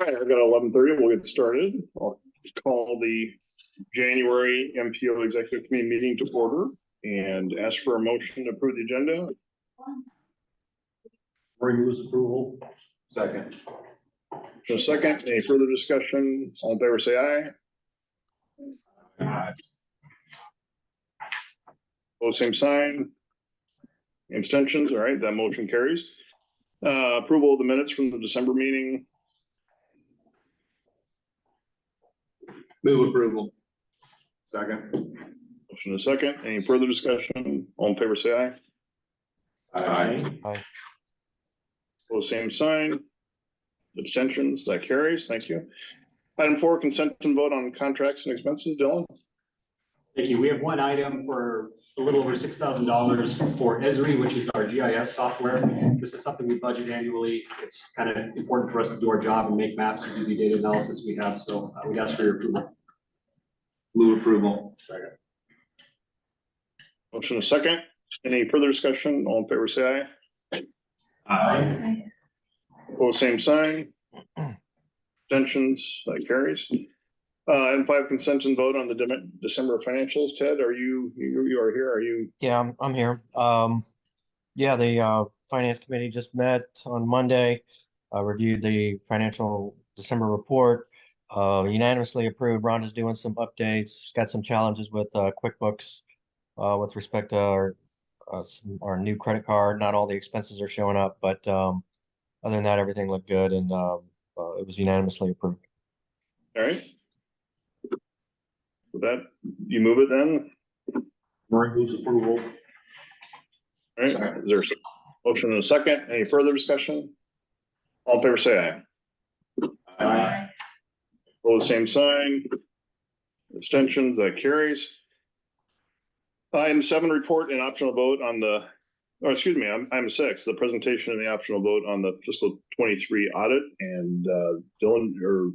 right, I've got 11:30. We'll get started. I'll call the January MPO Executive Committee meeting to order and ask for a motion to approve the agenda. Moves approval. Second. A second. Any further discussion? All in favor, say aye. Aye. Opposed, same sign. Abstentions. All right, that motion carries. Approval of the minutes from the December meeting. Move approval. Second. Motion a second. Any further discussion? All in favor, say aye. Aye. Aye. Opposed, same sign. Abstentions. That carries. Thank you. Item 4, consent and vote on contracts and expenses. Dylan? Thank you. We have one item for a little over $6,000 for Esri, which is our GIS software. This is something we budget annually. It's kind of important for us to do our job and make maps and do the data analysis we have. So we'd ask for your approval. Move approval. Second. Motion a second. Any further discussion? All in favor, say aye. Aye. Opposed, same sign. Abstentions. That carries. Item 5, consent and vote on the December financials. Ted, are you are here? Are you? Yeah, I'm here. Yeah, the finance committee just met on Monday, reviewed the financial December report, unanimously approved. Rhonda's doing some updates. She's got some challenges with QuickBooks with respect to our new credit card. Not all the expenses are showing up, but other than that, everything looked good, and it was unanimously approved. All right. With that, you move it then? Moves approval. All right, Second. is there a motion and a second? Any further discussion? All in favor, say aye. Aye. Opposed, same sign. Abstentions, that carries. Item 7, report and optional vote on the, oh, excuse me, item 6, the presentation and the optional vote on the fiscal 23 audit. And Dylan or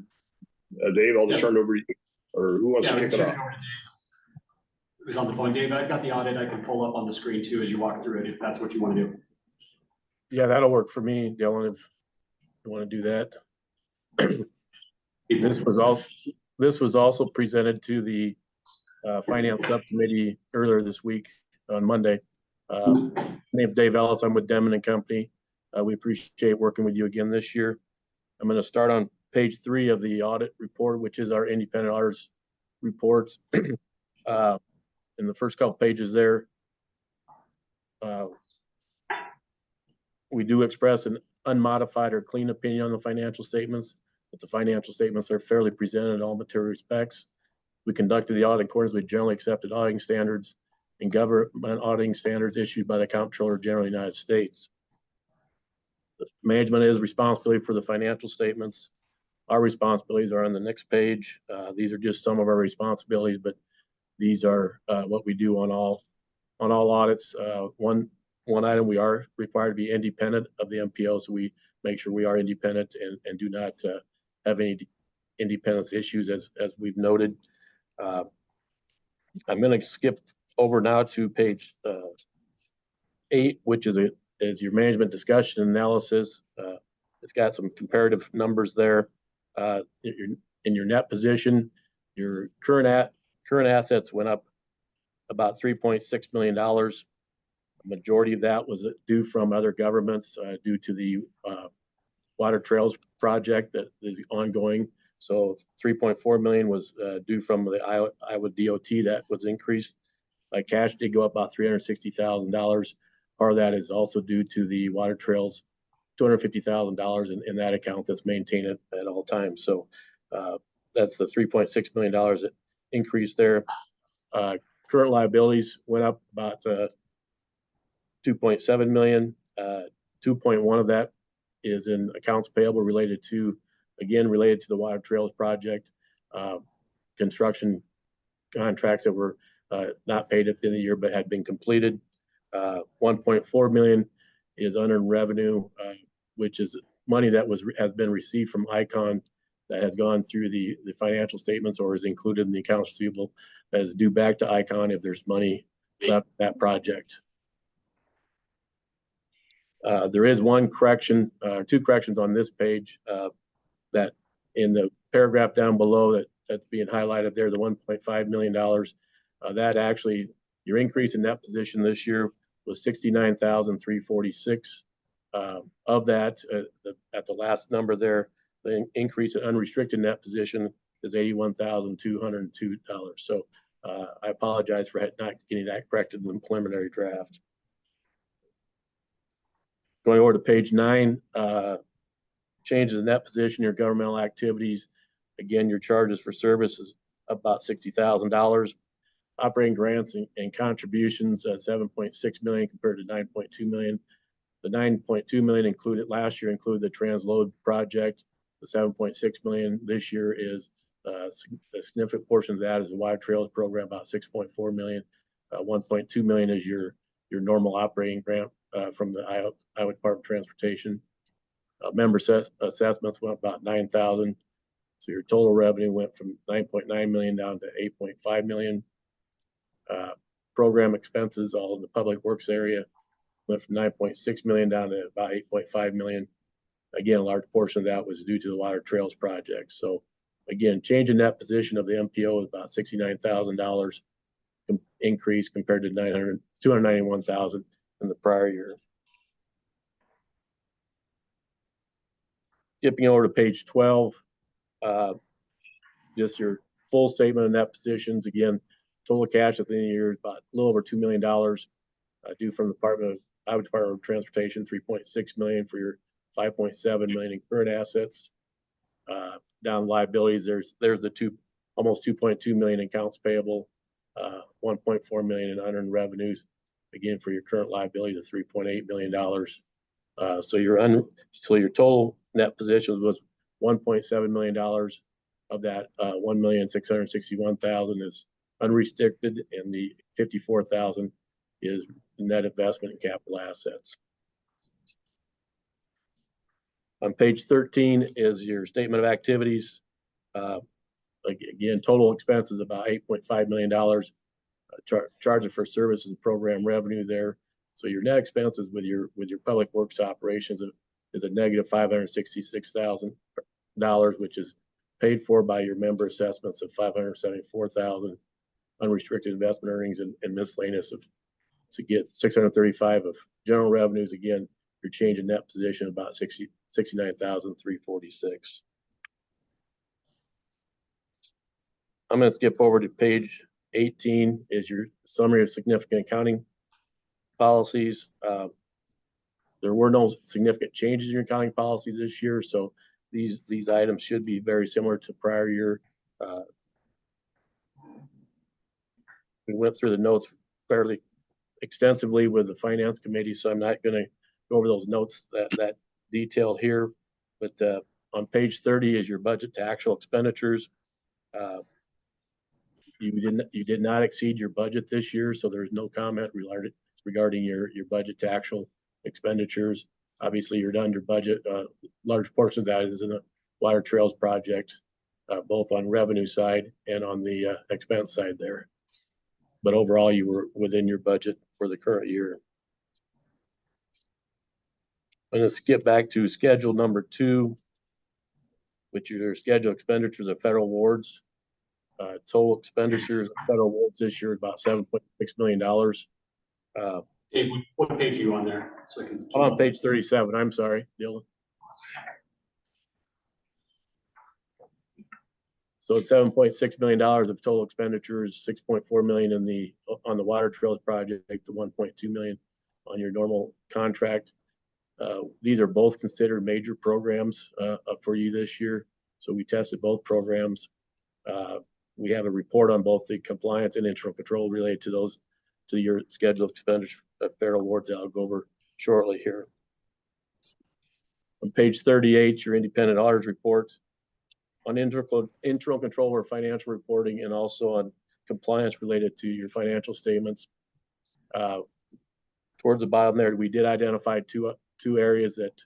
Dave, I'll just turn it over to you. Or who wants to kick it off? It was on the phone. Dave, I've got the audit. I can pull up on the screen too as you walk through it, if that's what you want to do. Yeah, that'll work for me, Dylan, if you want to do that. This was also presented to the finance subcommittee earlier this week on Monday. My name's Dave Ellis. I'm with Denman and Company. We appreciate working with you again this year. I'm going to start on page 3 of the audit report, which is our independent auditors report. In the first couple pages there, we do express an unmodified or clean opinion on the financial statements, but the financial statements are fairly presented in all material respects. We conducted the audit in accordance with generally accepted auditing standards and government auditing standards issued by the Comptroller General of the United States. The management is responsible for the financial statements. Our responsibilities are on the next page. These are just some of our responsibilities, but these are what we do on all audits. One item, we are required to be independent of the MPO, so we make sure we are independent and do not have any independence issues, as we've noted. I'm going to skip over now to page 8, which is your management discussion analysis. It's got some comparative numbers there. In your net position, your current assets went up about $3.6 million. A majority of that was due from other governments due to the water trails project that is ongoing. So 3.4 million was due from the Iowa DOT that was increased. Cash did go up about $360,000. Part of that is also due to the water trails, $250,000 in that account that's maintained at all times. So that's the $3.6 million that increase there. Current liabilities went up about 2.7 million. 2.1 of that is in accounts payable related to the water trails project, construction contracts that were not paid at the end of the year but had been completed. 1.4 million is unearned revenue, which is money that has been received from ICON that has gone through the financial statements or is included in the accounts receivable that is due back to ICON if there's money left that project. There is one correction, 2 corrections on this page that In the paragraph down below that's being highlighted there, the $1.5 million, that actually, your increase in that position this year was 69,346. Of that, at the last number there, the increase in unrestricted net position is $81,202. So I apologize for not getting that corrected in the preliminary draft. Going over to page 9, changes in net position, your governmental activities. Again, your charges for services about $60,000. Operating grants and contributions, 7.6 million compared to 9.2 million. The 9.2 million last year included the transload project. The 7.6 million this year is a significant portion of that is the Water Trails program, about 6.4 million. 1.2 million is your normal operating grant from the Iowa Department of Transportation. Member assessments went about 9,000. So your total revenue went from 9.9 million down to 8.5 million. Program expenses, all in the public works area, went from 9.6 million down to about 8.5 million. Again, a large portion of that was due to the Water Trails project. So again, changing that position of the MPO is about $69,000 increase compared to 291,000 in the prior year. Skipping over to page 12, just your full statement of net positions. Again, total cash at the end of the year is about a little over $2 million due from the Iowa Department of Transportation, 3.6 million for your 5.7 million in current assets. Down liabilities, there's the almost 2.2 million in accounts payable, 1.4 million in unearned revenues. Again, for your current liability of $3.8 million. So your total net positions was $1.7 million. Of that, 1,661,000 is unrestricted, and the 54,000 is net investment in capital assets. On page 13 is your statement of activities. Again, total expenses about $8.5 million. Charges for services and program revenue there. So your net expenses with your public works operations is a negative $566,000, which is paid for by your member assessments of $574,000, unrestricted investment earnings and miscellaneous to get 635 of general revenues. Again, your change in net position about 69,346. I'm going to skip over to page 18 is your summary of significant accounting policies. There were no significant changes in your accounting policies this year, so these items should be very similar to prior year. We went through the notes fairly extensively with the finance committee, so I'm not going to go over those notes that detailed here. But on page 30 is your budget to actual expenditures. You did not exceed your budget this year, so there's no comment regarding your budget to actual expenditures. Obviously, you're under budget. Large portion of that is in the Water Trails project, both on revenue side and on the expense side there. But overall, you were within your budget for the current year. I'm going to skip back to schedule number 2, which is your scheduled expenditures of federal awards. Total expenditures of federal awards this year is about $7.6 million. Dave, what page are you on there? So I can. I'm on page 37. I'm sorry, Dylan. So it's $7.6 million of total expenditures, 6.4 million on the Water Trails project, to 1.2 million on your normal contract. These are both considered major programs for you this year. So we tested both programs. We have a report on both the compliance and internal control related to your scheduled expenditure federal awards that I'll go over shortly here. On page 38, your independent auditors report on internal control or financial reporting, and also on compliance related to your financial statements. Towards the bottom there, we did identify two areas that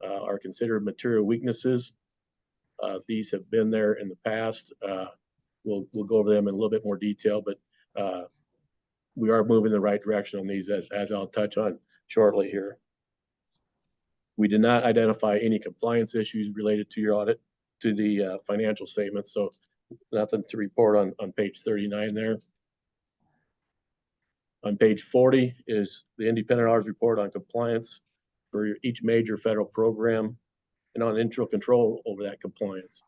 are considered material weaknesses. These have been there in the past. We'll go over them in a little bit more detail, but we are moving in the right direction on these, as I'll touch on shortly here. We did not identify any compliance issues related to your audit to the financial statements, so nothing to report on page 39 there. On page 40 is the independent auditors report on compliance for each major federal program and on internal control over that compliance.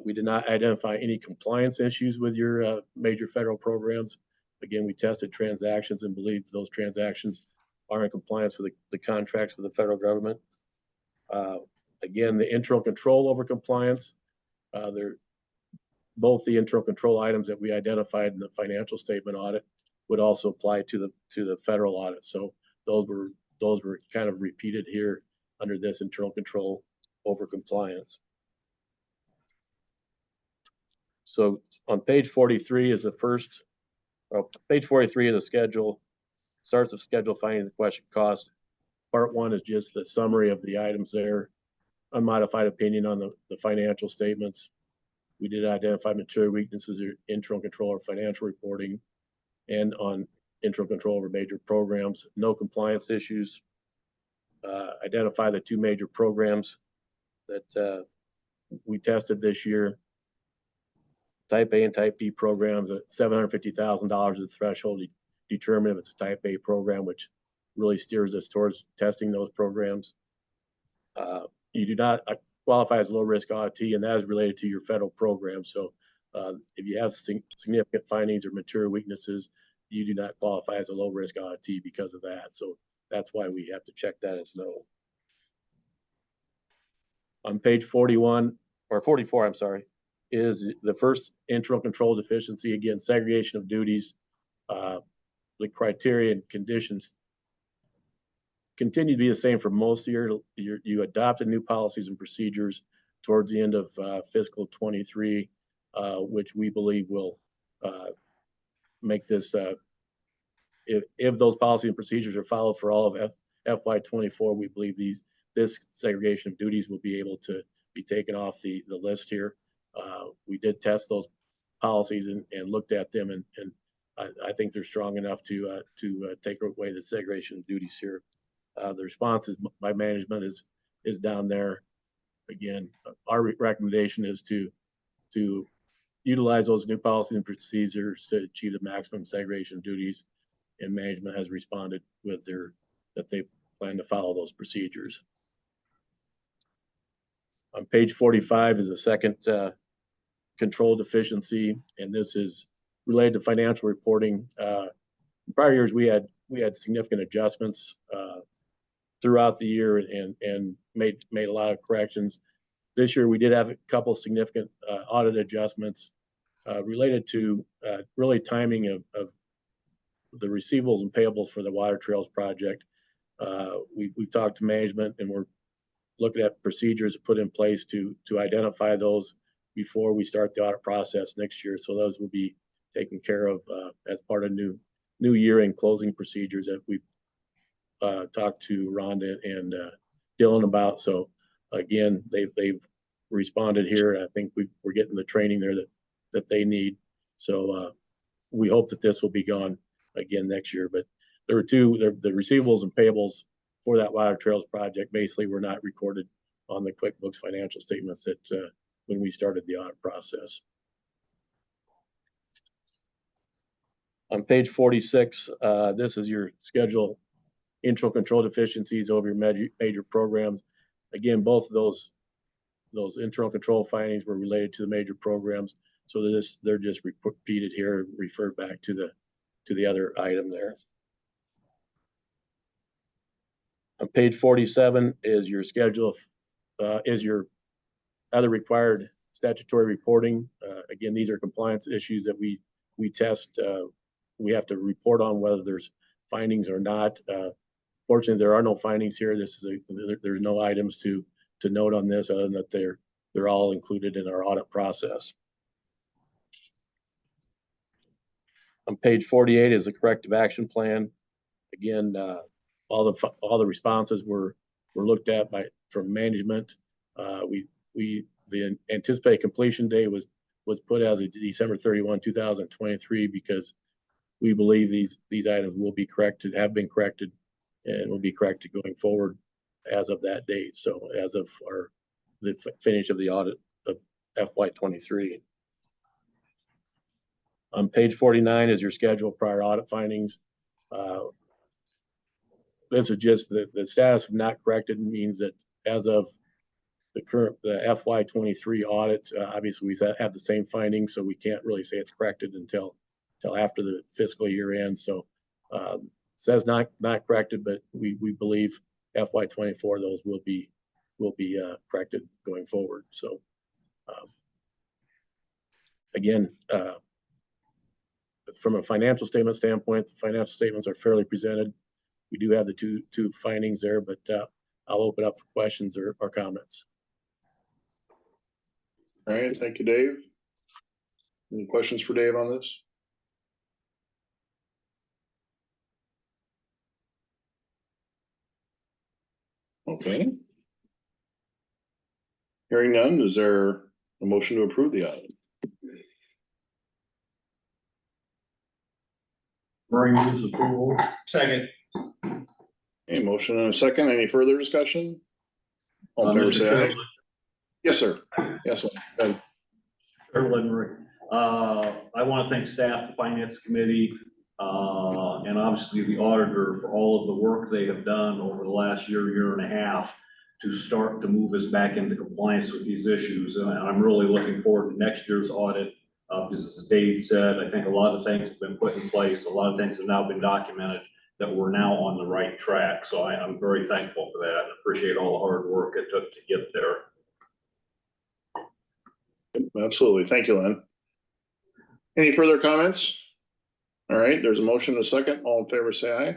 We did not identify any compliance issues with your major federal programs. Again, we tested transactions and believe those transactions are in compliance with the contracts with the federal government. Again, the internal control over compliance, both the internal control items that we identified in the financial statement audit would also apply to the federal audit. So those were kind of repeated here under this internal control over compliance. So on page 43 is the first, page 43 of the schedule, starts with schedule finding the question cost. Part 1 is just the summary of the items there. Unmodified opinion on the financial statements. We did identify material weaknesses in internal control or financial reporting and on internal control over major programs. No compliance issues. Identify the 2 major programs that we tested this year. Type A and Type B programs at $750,000 is the threshold to determine if it's a Type A program, which really steers us towards testing those programs. You do not qualify as low risk auditee, and that is related to your federal program. So if you have significant findings or material weaknesses, you do not qualify as a low risk auditee because of that. So that's why we have to check that as no. On page 41 or 44, I'm sorry, is the first internal control deficiency. Again, segregation of duties. The criteria and conditions continue to be the same for most of you adopted new policies and procedures towards the end of fiscal 23, which we believe will make this, if those policies and procedures are followed for all of FY24, we believe this segregation of duties will be able to be taken off the list here. We did test those policies and looked at them, and I think they're strong enough to take away the segregation of duties here. The response by management is down there. Again, our recommendation is to utilize those new policies and procedures to achieve the maximum segregation of duties, and management has responded with that they plan to follow those procedures. On page 45 is a second control deficiency, and this is related to financial reporting. In prior years, we had significant adjustments throughout the year and made a lot of corrections. This year, we did have a couple significant audit adjustments related to really timing of the receivables and payables for the water trails project. We've talked to management, and we're looking at procedures put in place to identify those before we start the audit process next year. So those will be taken care of as part of new year-end closing procedures that we've talked to Rhonda and Dylan about. So again, they've responded here. I think we're getting the training there that they need. So we hope that this will be gone again next year. But there were the receivables and payables for that water trails project basically were not recorded on the QuickBooks financial statements that when we started the audit process. On page 46, this is your schedule internal control deficiencies over your major programs. Again, both of those internal control findings were related to the major programs. So they're just repeated here, referred back to the other item there. On page 47 is your schedule, is your other required statutory reporting. Again, these are compliance issues that we test. We have to report on whether there's findings or not. Fortunately, there are no findings here. There's no items to note on this other than that they're all included in our audit process. On page 48 is the corrective action plan. Again, all the responses were looked at from management. The anticipated completion date was put as of December 31, 2023, because we believe these items will be corrected, have been corrected, and will be corrected going forward as of that date. So as of our the finish of the audit of FY 23. On page 49 is your schedule prior audit findings. This is just the status of not corrected means that as of the FY 23 audit, obviously we have the same findings, so we can't really say it's corrected until after the fiscal year ends. So says not corrected, but we believe FY 24 those will be corrected going forward. So again, from a financial statement standpoint, the financial statements are fairly presented. We do have the two findings there, but I'll open up for questions or comments. All right, thank you, Dave. Any questions for Dave on this? Okay. Hearing none, is there a motion to approve the audit? Murray moves approval. Second. A motion and a second. Any further discussion? All in favor, Mr. say aye. Chairman, Yes, sir. Yes, sir. Go ahead. Murray. I want to thank staff, the finance committee, and obviously the auditor for all of the work they have done over the last year and a half to start to move us back into compliance with these issues. And I'm really looking forward to next year's audit. Because as Dave said, I think a lot of things have been put in place. A lot of things have now been documented that we're now on the right track. So I'm very thankful for that and appreciate all the hard work it took to get there. Absolutely. Thank you, Len. Any further comments? All right, there's a motion and a second. All in favor, say aye.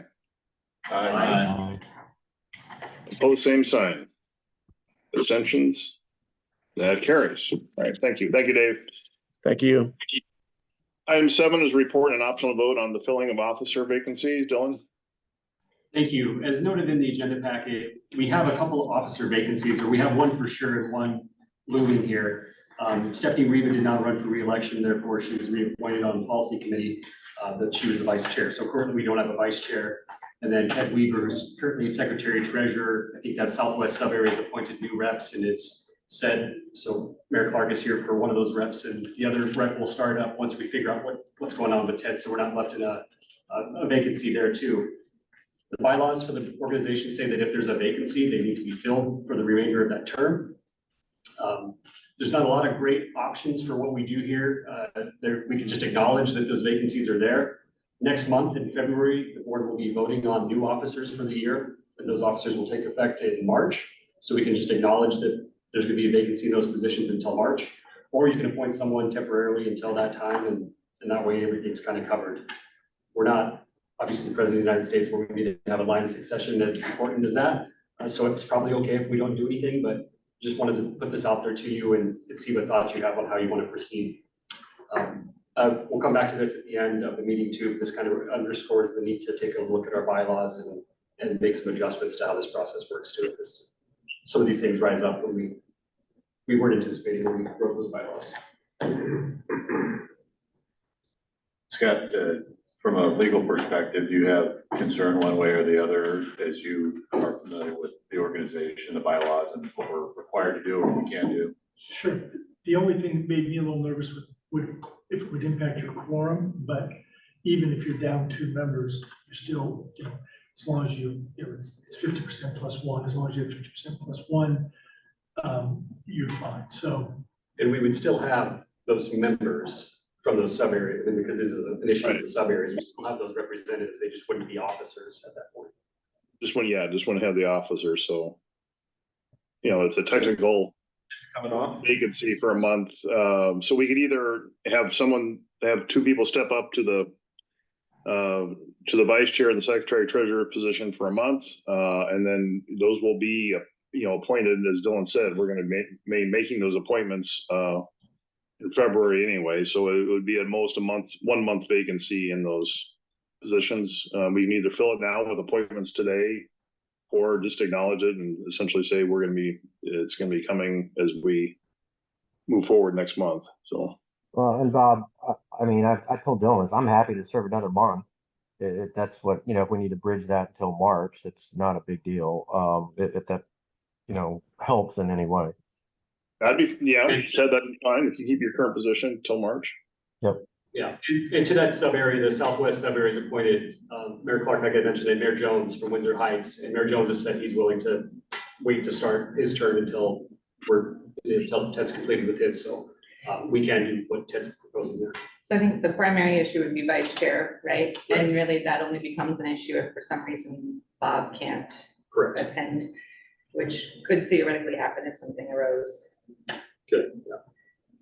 Aye. Opposed, same sign. Abstentions? That carries. All right, thank you. Thank you, Dave. Thank you. Item 7 is report and optional vote on the filling of officer vacancies. Dylan? Thank you. As noted in the agenda packet, we have a couple of officer vacancies, or we have one for sure and one looming here. Stephanie Reba did not run for re-election, therefore she was reappointed on the policy committee, that she was the vice chair. So currently we don't have a vice chair. And then Ted Weaver's currently secretary treasurer. I think that Southwest sub area has appointed new reps and is said, so Mayor Clark is here for one of those reps and the other rep will start up once we figure out what's going on with Ted. So we're not left in a vacancy there too. The bylaws for the organization say that if there's a vacancy, they need to be filled for the remainder of that term. There's not a lot of great options for what we do here. We can just acknowledge that those vacancies are there. Next month in February, the board will be voting on new officers for the year, and those officers will take effect in March. So we can just acknowledge that there's going to be a vacancy in those positions until March, or you can appoint someone temporarily until that time, and that way everything's kind of covered. We're not obviously the president of the United States where we need to have a line of succession as important as that. So it's probably okay if we don't do anything, but just wanted to put this out there to you and see what thoughts you have on how you want to proceed. We'll come back to this at the end of the meeting too. This kind of underscores the need to take a look at our bylaws and make some adjustments to how this process works too. Because some of these things rise up when we weren't anticipating when we wrote those bylaws. Scott, from a legal perspective, do you have concern one way or the other as you are familiar with the organization, the bylaws, and what we're required to do or what we can do? Sure. The only thing that made me a little nervous would if it would impact your quorum, but even if you're down 2 members, you're still, as long as it's 50% plus 1, as long as you have 50% plus 1, you're fine. So. And we would still have those members from those sub areas, because this is an issue with the sub areas. We still have those representatives. They just wouldn't be officers at that point. Just want to have the officer. So, it's a technical Coming off. vacancy for a month. So we could either have 2 people step up to the vice chair and the secretary treasurer position for a month. And then those will be, appointed, as Dylan said. We're going to be making those appointments in February anyway. So it would be at most 1 month vacancy in those positions. We can either fill it now with appointments today, or just acknowledge it and essentially say it's going to be coming as we move forward next month. So. Well, and Bob, I told Dylan, I'm happy to serve another month. That's what, if we need to bridge that until March, it's not a big deal. If that, helps in any way. That'd be, yeah, you said that'd be fine if you keep your current position till March. Yeah, and to that sub area, the southwest sub area is appointed, Mayor Clark, like I mentioned, and Mayor Jones from Windsor Heights, and Mayor Jones has said he's willing to wait to start his term until Ted's completed with his, so we can do what Ted's proposing there. So I think the primary issue would be vice chair, right? And really that only becomes an issue if for some reason Bob can't Correct. attend, which could theoretically happen if something arose. Good, yeah.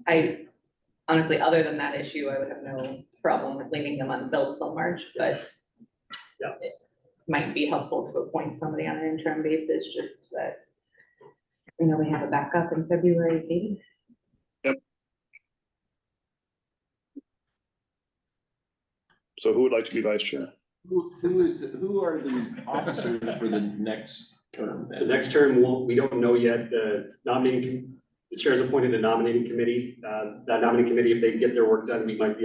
I honestly, other than that issue, I would have no problem with leaving them unfilled till March, but Yeah. it might be helpful to appoint somebody on an interim basis, just that we know we have a backup in February, maybe. So who would like to be vice chair? Who are the officers for the next term The then? next term, we don't know yet. The chair's appointed a nominating committee. That nominating committee, if they get their work done, we might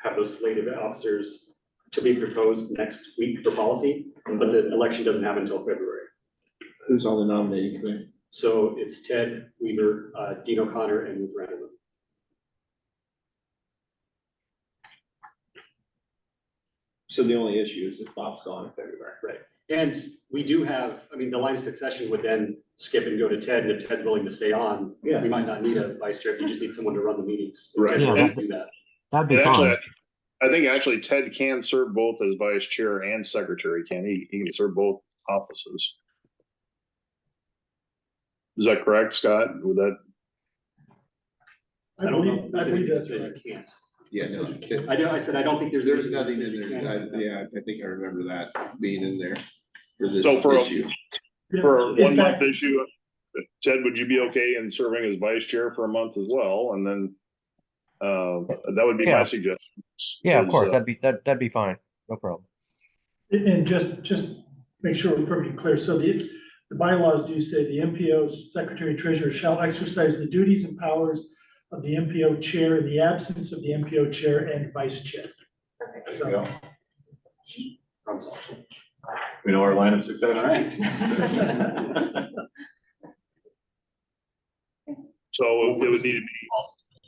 have those slate of officers to be proposed next week for policy, but the election doesn't happen until February. Who's on the nominating committee? So it's Ted Weaver, Dean O'Connor, and Ruth Randall. So the only issue is if Bob's gone in February. Right. And we do have, I mean, the line of succession would then skip and go to Ted, and if Ted's willing to stay on, Yeah. we might not need a vice chair if you just need someone to run the meetings. Right. Ted Yeah, will that- do that. That'd be And actually, fine. I think actually Ted can serve both as vice chair and secretary, can he? He can serve both offices. Is that correct, Scott? Would that, I don't know. I There's believe anything that that's says right. you can't. Yeah, I said, I don't think there's. there's anything that nothing says in you there. can't. Yeah, I think I remember that being in there for this So for a- issue. Yeah, for a in 1 month fact, issue, Ted, would you be okay in serving as vice chair for a month as well? And then that would be my Yeah. suggestion. Yeah, of is, course, that'd be fine. No problem. And just make sure we're perfectly clear, so the bylaws do say the MPO's secretary treasurer shall exercise the duties and powers of the MPO chair in the absence of the MPO chair and vice chair. There you So, go. Problem solved. We know our line of success. All right. So it would need to be,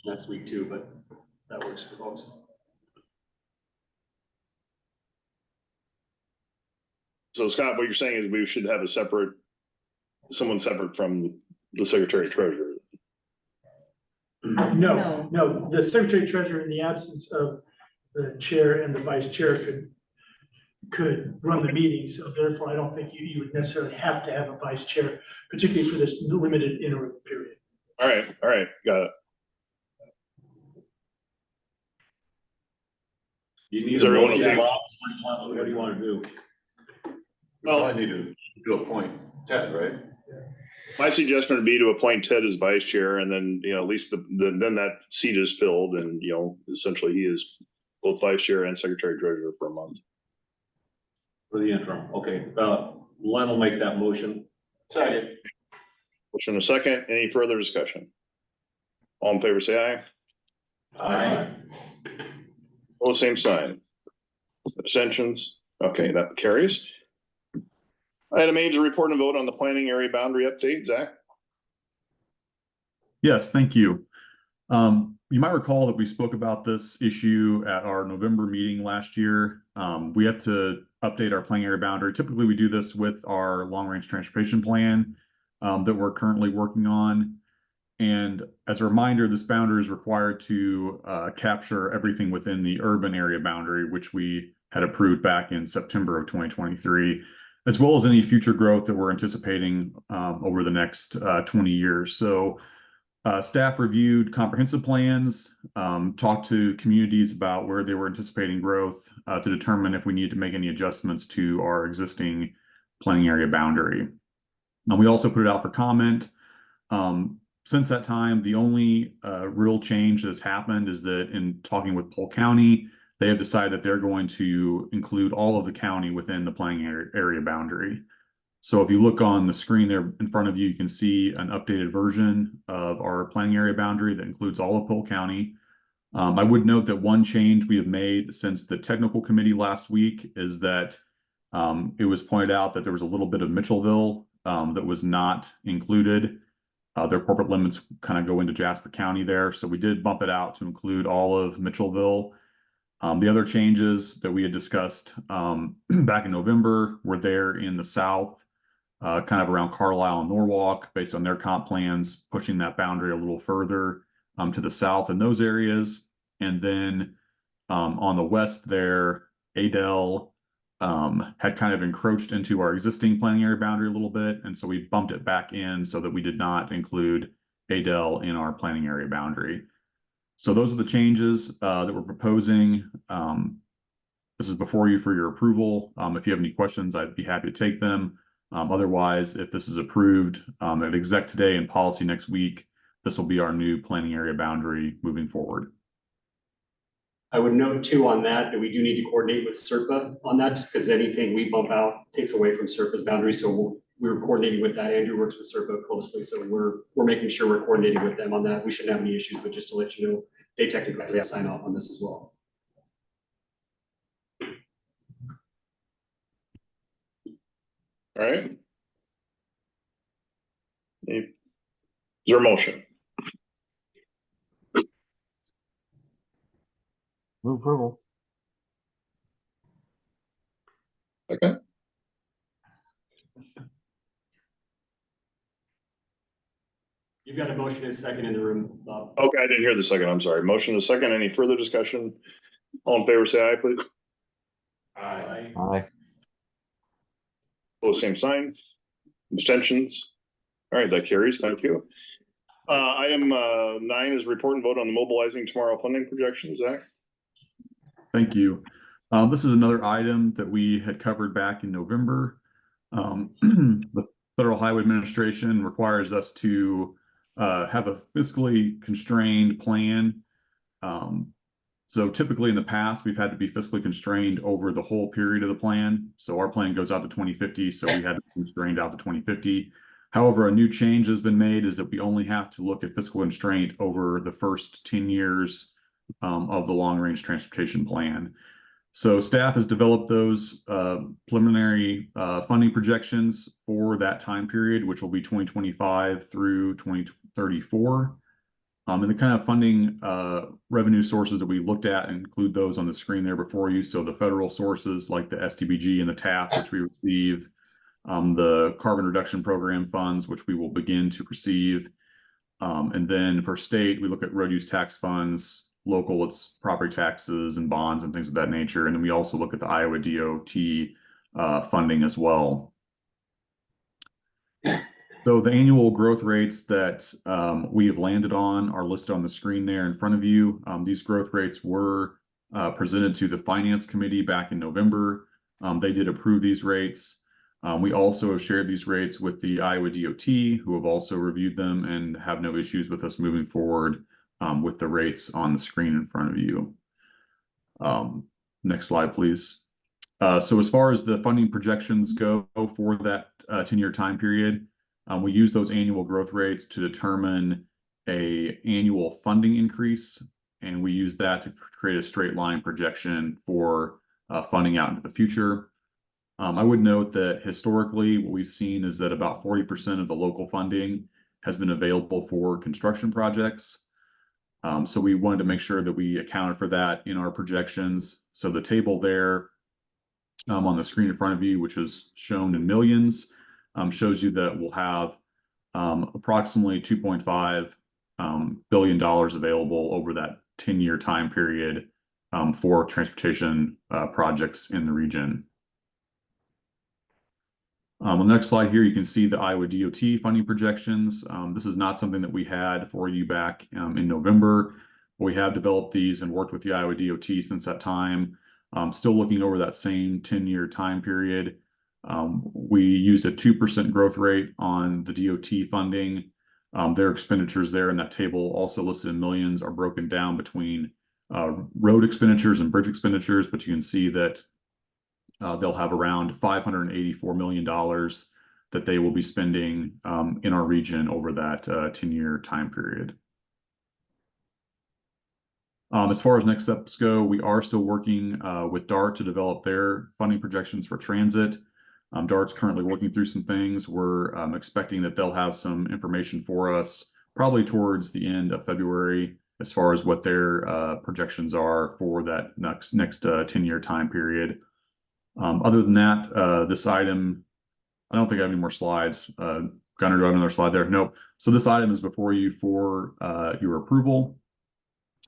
Next week too, but that works for folks. so Scott, what you're saying is we should have someone separate from the secretary treasurer. no, the secretary treasurer in the absence of the chair and the vice chair could run the meeting, so therefore I don't think you would necessarily have to have a vice chair, particularly for this limited interim period. All right, got it. You need Is a everyone motion. okay? What do you want to do? We Well- probably need to appoint Ted, right? My suggestion would be to appoint Ted as vice chair, and then, at least then that seat is filled, and, essentially he is both vice chair and secretary treasurer for a month. For the interim, okay, Len will make that motion. Second. Motion and a second, any further discussion? All in favor, say aye. All same sign. Abstentions? Okay, that carries. Item A is a report and vote on the planning area boundary update. Zach? Yes, thank you. You might recall that we spoke about this issue at our November meeting last year. We have to update our planning area boundary. Typically, we do this with our long-range transportation plan that we're currently working on. And as a reminder, this boundary is required to capture everything within the urban area boundary, which we had approved back in September of 2023, as well as any future growth that we're anticipating over the next 20 years. So staff reviewed comprehensive plans, talked to communities about where they were anticipating growth to determine if we needed to make any adjustments to our existing planning area boundary. We also put it out for comment. Since that time, the only real change that's happened is that in talking with Polk County, they have decided that they're going to include all of the county within the planning area boundary. So if you look on the screen there in front of you, you can see an updated version of our planning area boundary that includes all of Polk County. I would note that one change we have made since the technical committee last week is that it was pointed out that there was a little bit of Mitchellville that was not included. Their corporate limits kind of go into Jasper County there. So we did bump it out to include all of Mitchellville. The other changes that we had discussed back in November were there in the south, kind of around Carlisle and Norwalk, based on their comp plans, pushing that boundary a little further to the south in those areas. And then on the west there, Adel had kind of encroached into our existing planning area boundary a little bit. And so we bumped it back in so that we did not include Adel in our planning area boundary. So those are the changes that we're proposing. This is before you for your approval. If you have any questions, I'd be happy to take them. Otherwise, if this is approved at exec today and policy next week, this will be our new planning area boundary moving forward. I would note too on that we do need to coordinate with SERPA on that, because anything we bump out takes away from SERPA's boundary. So we're coordinating with that. Andrew works with SERPA closely, so we're making sure we're coordinating with them on that. We shouldn't have any issues, but just to let you know, they technically have to sign off on this as well. All right. Is there a motion? Move approval. Okay. You've got a motion and a second in the room, Bob. Okay, I didn't hear the second. I'm sorry. Motion and a second. Any further discussion? All in favor, say aye, please. Aye. Aye. Pose same sign. Abstentions. All right, that carries. Thank you. Item 9 is report and vote on the mobilizing tomorrow funding projections. Zach? Thank you. This is another item that we had covered back in November. The Federal Highway Administration requires us to have a fiscally constrained plan. So typically in the past, we've had to be fiscally constrained over the whole period of the plan. So our plan goes out to 2050, so we had to be constrained out to 2050. However, a new change has been made is that we only have to look at fiscal constraint over the first 10 years of the long-range transportation plan. So staff has developed those preliminary funding projections for that time period, which will be 2025 through 2034. And the kind of funding revenue sources that we looked at include those on the screen there before you. So the federal sources like the SDBG and the TAP, which we receive, the carbon reduction program funds, which we will begin to receive. And then for state, we look at road use tax funds, local, it's property taxes and bonds and things of that nature. And then we also look at the Iowa DOT funding as well. So the annual growth rates that we have landed on are listed on the screen there in front of you. These growth rates were presented to the Finance Committee back in November. They did approve these rates. We also have shared these rates with the Iowa DOT, who have also reviewed them and have no issues with us moving forward with the rates on the screen in front of you. Next slide, please. So as far as the funding projections go for that 10-year time period, we use those annual growth rates to determine an annual funding increase, and we use that to create a straight line projection for funding out into the future. I would note that historically, what we've seen is that about 40% of the local funding has been available for construction projects. So we wanted to make sure that we accounted for that in our projections. So the table there on the screen in front of you, which is shown in millions, shows you that we'll have approximately $2.5 billion available over that 10-year time period for transportation projects in the region. On the next slide here, you can see the Iowa DOT funding projections. This is not something that we had for you back in November. We have developed these and worked with the Iowa DOT since that time. Still looking over that same 10-year time period. We used a 2% growth rate on the DOT funding. Their expenditures there in that table, also listed in millions, are broken down between road expenditures and bridge expenditures, but you can see that they'll have around $584 million that they will be spending in our region over that 10-year time period. As far as next steps go, we are still working with DART to develop their funding projections for transit. DART's currently working through some things. We're expecting that they'll have some information for us probably towards the end of February as far as what their projections are for that next 10-year time period. Other than that, this item, I don't think I have any more slides. Gunnar, do I have another slide there? Nope. So this item is before you for your approval.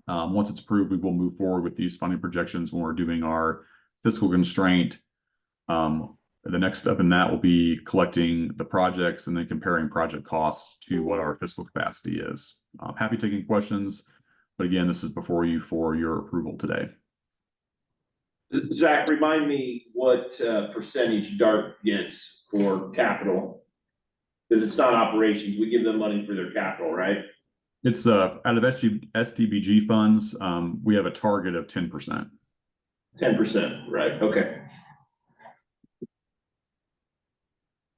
Once it's approved, we will move forward with these funding projections when we're doing our fiscal constraint. The next step in that will be collecting the projects and then comparing project costs to what our fiscal capacity is. I'm happy taking questions, but again, this is before you for your approval today. Zach, remind me what percentage DART gets for capital? Because it's not operations, we give them money for their capital, right? It's out of SDBG funds, we have a target of 10%. 10%, right, okay.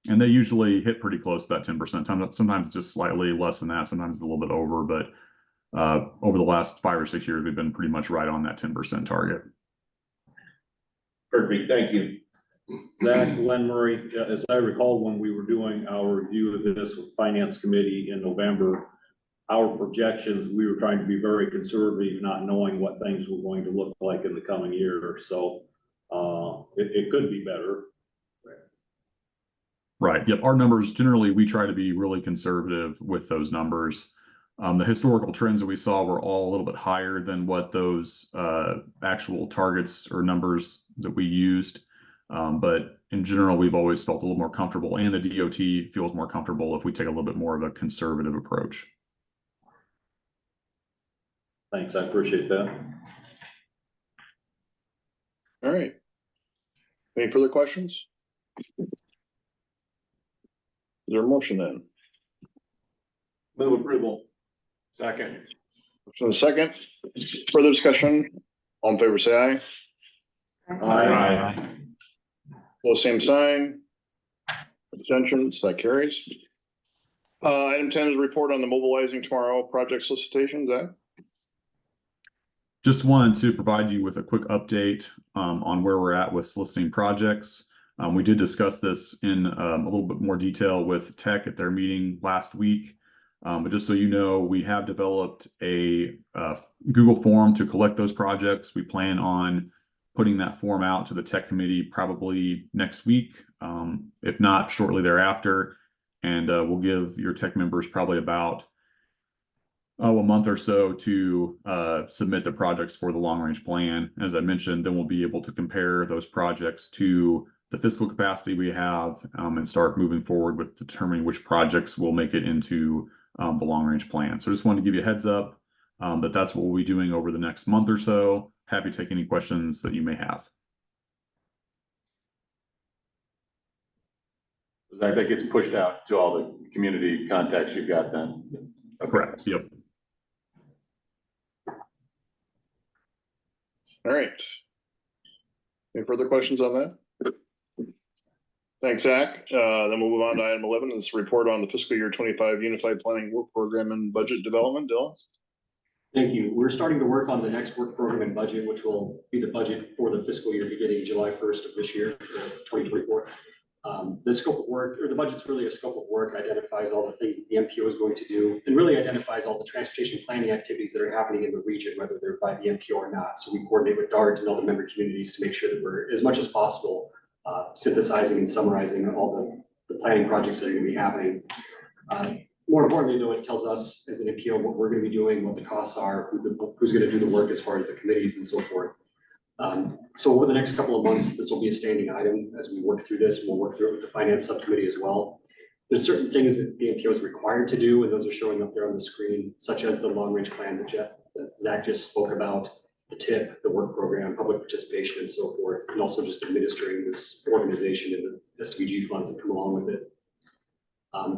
And they usually hit pretty close to that 10%. Sometimes it's just slightly less than that, sometimes it's a little bit over, but over the last 5 or 6 years, we've been pretty much right on that 10% target. Perfect, thank you. Zach, Glenn Murray, as I recall, when we were doing our review of this with Finance Committee in November, our projections, we were trying to be very conservative, not knowing what things were going to look like in the coming year. So it could be better. Right. Yep. Our numbers, generally, we try to be really conservative with those numbers. The historical trends that we saw were all a little bit higher than what those actual targets or numbers that we used. But in general, we've always felt a little more comfortable, and the DOT feels more comfortable if we take a little bit more of a conservative approach. Thanks. I appreciate that. All right. Any further questions? Is there a motion then? Move approval. Second. So a second, further discussion, all in favor, say aye. Aye. Well, same sign. Abstentions, that carries. Item 10 is a report on the mobilizing tomorrow project solicitations. Just wanted to provide you with a quick update on where we're at with soliciting projects. We did discuss this in a little bit more detail with Tech at their meeting last week. But just so you know, we have developed a Google form to collect those projects. We plan on putting that form out to the Tech committee probably next week, if not shortly thereafter. And we'll give your Tech members probably about a month or so to submit the projects for the long range plan. As I mentioned, then we'll be able to compare those projects to the fiscal capacity we have and start moving forward with determining which projects will make it into the long range plan. So just wanted to give you a heads up that that's what we'll be doing over the next month or so. Happy to take any questions that you may have. That gets pushed out to all the community contacts you've got then? Correct. Yep. All right. Any further questions on that? Thanks, Zach. Then we'll move on to item 11, this report on the fiscal year 25 Unified Planning Work Program and Budget Development. Dylan? Thank you. We're starting to work on the next work program and budget, which will be the budget for the fiscal year beginning July 1st of this year, 2024. The scope of work, or the budget's really a scope of work, identifies all the things that the MPO is going to do, and really identifies all the transportation planning activities that are happening in the region, whether they're by the MPO or not. So we coordinate with DART and all the member communities to make sure that we're, as much as possible, synthesizing and summarizing all the planning projects that are going to be happening. More importantly, though, it tells us as an MPO what we're going to be doing, what the costs are, who's going to do the work as far as the committees and so forth. So over the next couple of months, this will be a standing item as we work through this. We'll work through it with the finance subcommittee as well. There's certain things that the MPO is required to do, and those are showing up there on the screen, such as the long range plan that Zach just spoke about, the TIP, the work program, public participation, and so forth, and also just administering this organization and the SVG funds that come along with it.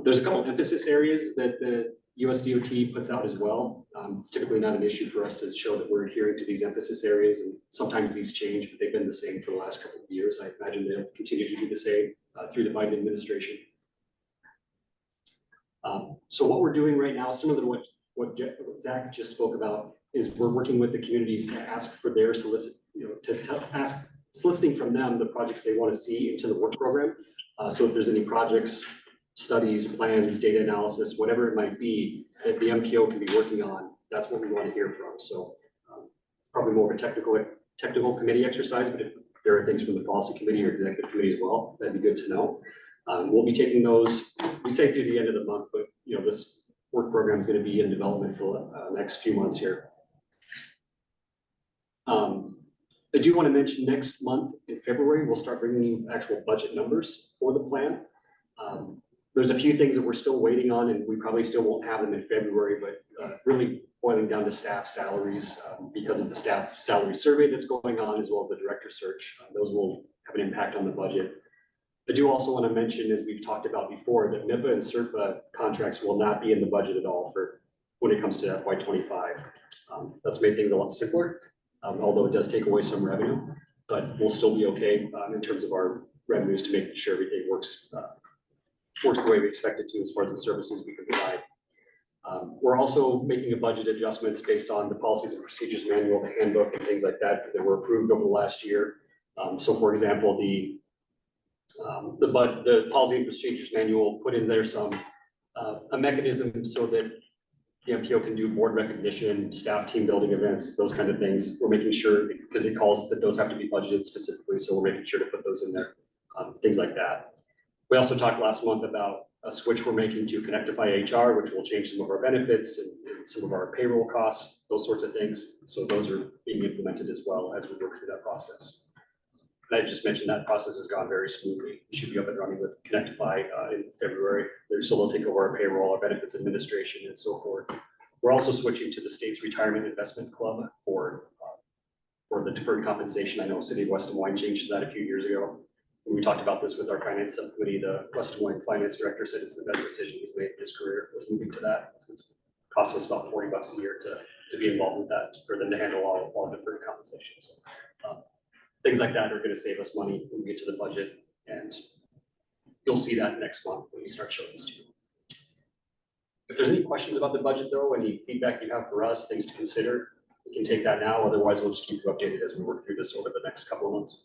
There's a couple of emphasis areas that the USDOT puts out as well. It's typically not an issue for us to show that we're adhering to these emphasis areas, and sometimes these change, but they've been the same for the last couple of years. I imagine they'll continue to be the same through the Biden administration. So what we're doing right now, similar to what Zach just spoke about, is we're working with the communities to ask for their soliciting from them the projects they want to see into the work program. So if there's any projects, studies, plans, data analysis, whatever it might be, that the MPO can be working on, that's what we want to hear from. So probably more of a technical committee exercise, but if there are things from the policy committee or executive committee as well, that'd be good to know. We'll be taking those, we say through the end of the month, but this work program is going to be in development for the next few months here. I do want to mention next month in February, we'll start bringing you actual budget numbers for the plan. There's a few things that we're still waiting on, and we probably still won't have them in February, but really boiling down to staff salaries because of the staff salary survey that's going on, as well as the director search. Those will have an impact on the budget. I do also want to mention, as we've talked about before, that MIPA and SERPA contracts will not be in the budget at all for when it comes to FY25. That's made things a lot simpler, although it does take away some revenue, but we'll still be okay in terms of our revenues to make sure everything works the way we expect it to as far as the services we can provide. We're also making a budget adjustments based on the policies and procedures manual, the handbook, and things like that that were approved over the last year. So for example, the policy and procedures manual put in there a mechanism so that the MPO can do board recognition, staff team building events, those kind of things. We're making sure, because it calls that those have to be budgeted specifically, so we're making sure to put those in there, things like that. We also talked last month about a switch we're making to Connectify HR, which will change some of our benefits and some of our payroll costs, those sorts of things. So those are being implemented as well as we work through that process. And I just mentioned that process has gone very smoothly. We should be up and running with Connectify in February. So they'll take over our payroll, our benefits administration, and so forth. We're also switching to the state's retirement investment club for the deferred compensation. I know City of West Des Moines changed that a few years ago. When we talked about this with our finance subcommittee, the West Des Moines finance director said it's the best decision he's made in his career, was moving to that. It's cost us about $40 a year to be involved with that, for them to handle all deferred compensation. So things like that are going to save us money when we get to the budget, and you'll see that next month when we start showing this to you. If there's any questions about the budget though, any feedback you have for us, things to consider, we can take that now. Otherwise, we'll just keep you updated as we work through this over the next couple of months.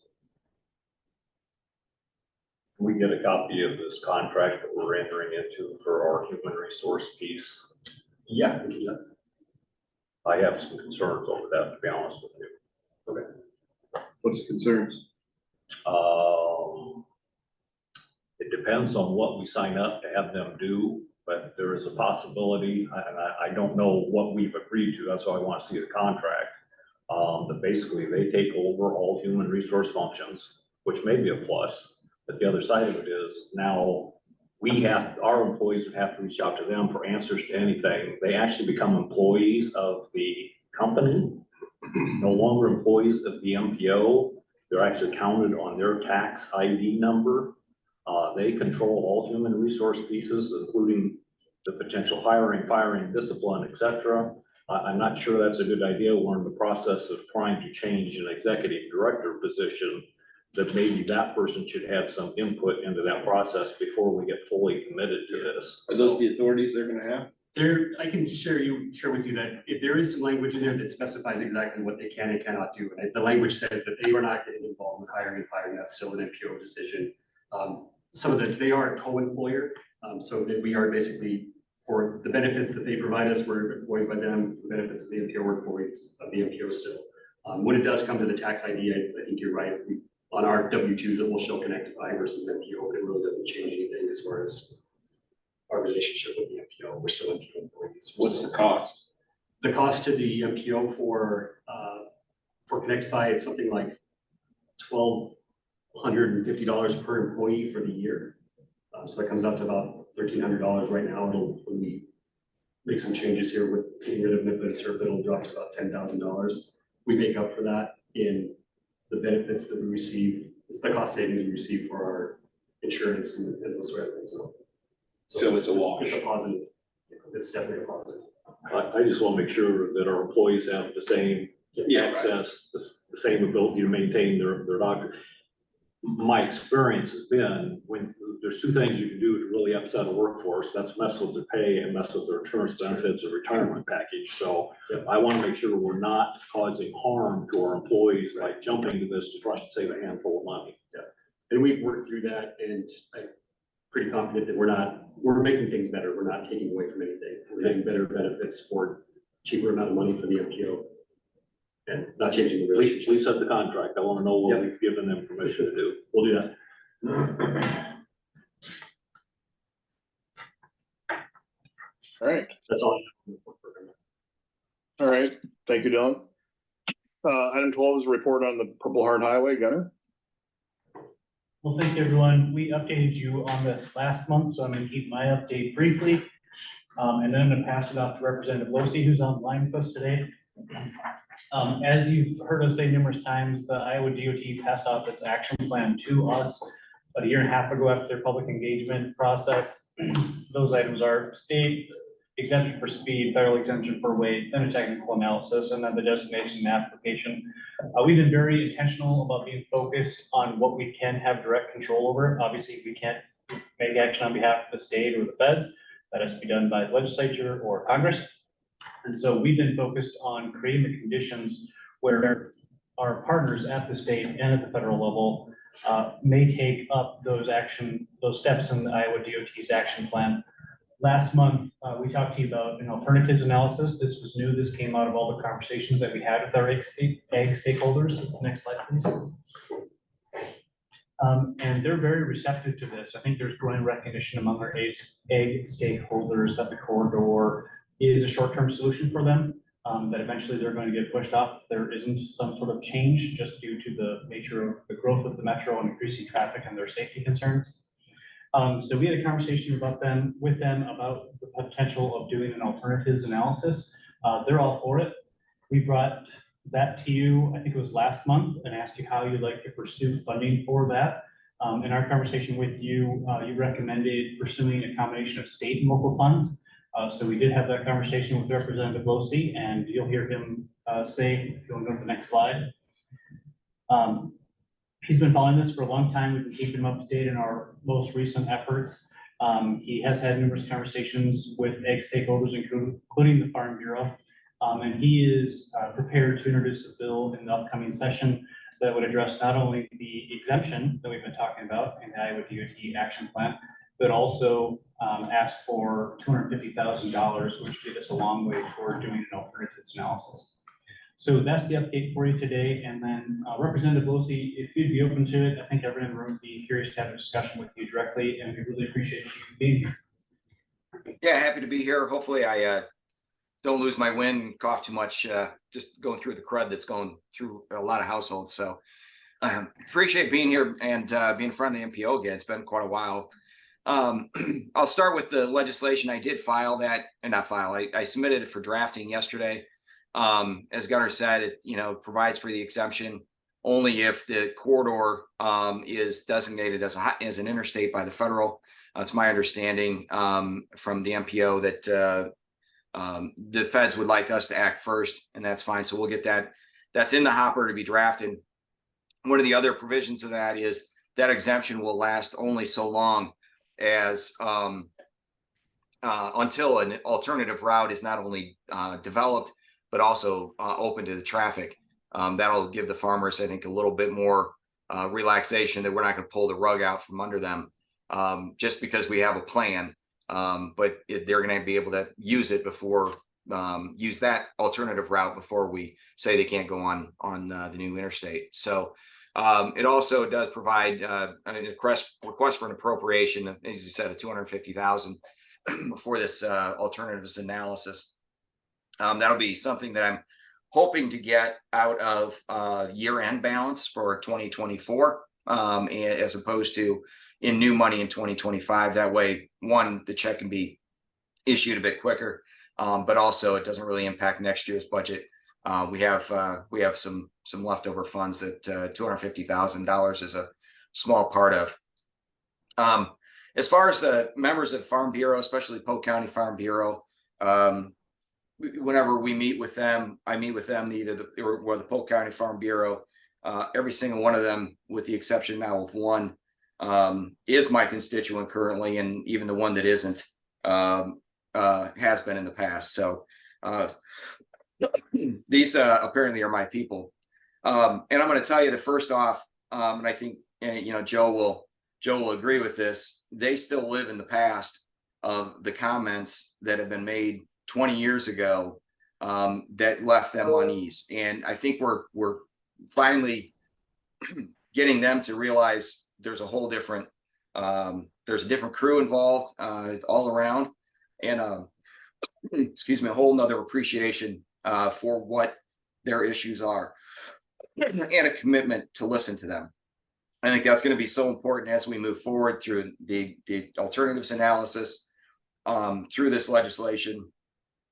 We get a copy of this contract that we're entering into for our human resource piece. Yeah, we can do that. I have some concerns over that, to be honest with you. Okay. What's the concerns? It depends on what we sign up to have them do, but there is a possibility, and I don't know what we've agreed to, that's why I want to see the contract. That basically they take over all human resource functions, which may be a plus, but the other side of it is now our employees would have to reach out to them for answers to anything. They actually become employees of the company, no longer employees of the MPO. They're actually counted on their tax ID number. They control all human resource pieces, including the potential hiring, firing, discipline, etc. I'm not sure that's a good idea. We're in the process of trying to change an executive director position, that maybe that person should have some input into that process before we get fully committed to this. Are those the authorities they're gonna have? I can share with you that if there is some language in there that specifies exactly what they can and cannot do, and the language says that they are not getting involved with hiring and firing, that's still an MPO decision. They are a co-employer, so that we are basically, for the benefits that they provide us, we're employees by them. For the benefits of the MPO, we're employees of the MPO still. When it does come to the tax ID, I think you're right. On our W-2s, it will show Connectify versus MPO, but it really doesn't change anything as far as our relationship with the MPO. We're still MPO employees. What's the cost? The cost to the MPO for Connectify, it's something like $1,250 per employee for the year. So that comes out to about $1,300 right now. When we make some changes here with getting rid of MIPA and SERPA, it'll drop to about $10,000. We make up for that in the benefits that we receive. It's the cost savings we receive for our insurance and those sort of things. So it's a wash. It's a positive. It's definitely a positive. I just want to make sure that our employees have the same access, the same ability to maintain their doctor. My experience has been, when there's two things you can do to really upset a workforce, that's mess with their pay and mess with their insurance benefits or retirement package. So I want to make sure we're not causing harm to our employees by jumping to this to try to save a handful of money. And we've worked through that, and I'm pretty confident that we're making things better. We're not taking away from anything. We're getting better benefits for cheaper amount of money for the MPO. And not changing the relationship. Please set the contract. I want to know what Yep. we've given them permission to do. We'll do that. All right, That's all. all right. Thank you, Dylan. Item 12 is a report on the Purple Heart Highway. Gunner? Well, thank you, everyone. We updated you on this last month, so I'm gonna keep my update briefly. And then I'm gonna pass it off to Representative Losi, who's on the line with us today. As you've heard us say numerous times, the Iowa DOT passed off its action plan to us about a year and a half ago after their public engagement process. Those items are state exemption for speed, federal exemption for weight, then a technical analysis, and then the destination and application. We've been very intentional about being focused on what we can have direct control over. Obviously, we can't make action on behalf of the state or the feds. That has to be done by the legislature or Congress. And so we've been focused on creating the conditions where our partners at the state and at the federal level may take up those steps in the Iowa DOT's action plan. Last month, we talked to you about an alternatives analysis. This was new. This came out of all the conversations that we had with our ag stakeholders. Next slide, please. And they're very receptive to this. I think there's growing recognition among our ag stakeholders that the corridor is a short-term solution for them, that eventually they're going to get pushed off if there isn't some sort of change just due to the nature of the growth of the metro and increasing traffic and their safety concerns. So we had a conversation with them about the potential of doing an alternatives analysis. They're all for it. We brought that to you, I think it was last month, and asked you how you'd like to pursue funding for that. In our conversation with you, you recommended pursuing a combination of state and local funds. So we did have that conversation with Representative Losi, and you'll hear him say, if you want to go to the next slide. He's been following this for a long time. We've been keeping him up to date in our most recent efforts. He has had numerous conversations with ag stakeholders, including the Farm Bureau. And he is prepared to introduce a bill in the upcoming session that would address not only the exemption that we've been talking about in the Iowa DOT action plan, but also ask for $250,000, which would get us a long way toward doing an alternatives analysis. So that's the update for you today. And then Representative Losi, if you'd be open to it, I think everyone in the room would be curious to have a discussion with you directly, and we really appreciate you being here. Yeah, happy to be here. Hopefully I don't lose my wind, cough too much, just going through the crud that's going through a lot of households. So appreciate being here and being in front of the MPO again. It's been quite a while. I'll start with the legislation. I did file that, and not file, I submitted it for drafting yesterday. As Gunner said, it provides for the exemption only if the corridor is designated as an interstate by the federal. It's my understanding from the MPO that the feds would like us to act first, and that's fine. So we'll get that. That's in the hopper to be drafted. One of the other provisions of that is that exemption will last only so long as until an alternative route is not only developed, but also open to the traffic. That'll give the farmers, I think, a little bit more relaxation that we're not going to pull the rug out from under them just because we have a plan. But they're going to be able to use it before, use that alternative route before we say they can't go on the new interstate. So it also does provide a request for an appropriation, as you said, of $250,000 for this alternatives analysis. That'll be something that I'm hoping to get out of year-end balance for 2024, as opposed to in new money in 2025. That way, one, the check can be issued a bit quicker, but also it doesn't really impact next year's budget. We have some leftover funds that $250,000 is a small part of. As far as the members of Farm Bureau, especially Polk County Farm Bureau, whenever we meet with them, I meet with them, either the Polk County Farm Bureau. Every single one of them, with the exception now of one, is my constituent currently, and even the one that isn't has been in the past. So these apparently are my people. And I'm going to tell you that first off, and I think you know, Joe will agree with this. They still live in the past of the comments that have been made 20 years ago that left them unease. And I think we're finally getting them to realize there's a whole different, there's a different crew involved all around, and excuse me, a whole nother appreciation for what their issues are, and a commitment to listen to them. I think that's going to be so important as we move forward through the alternatives analysis, through this legislation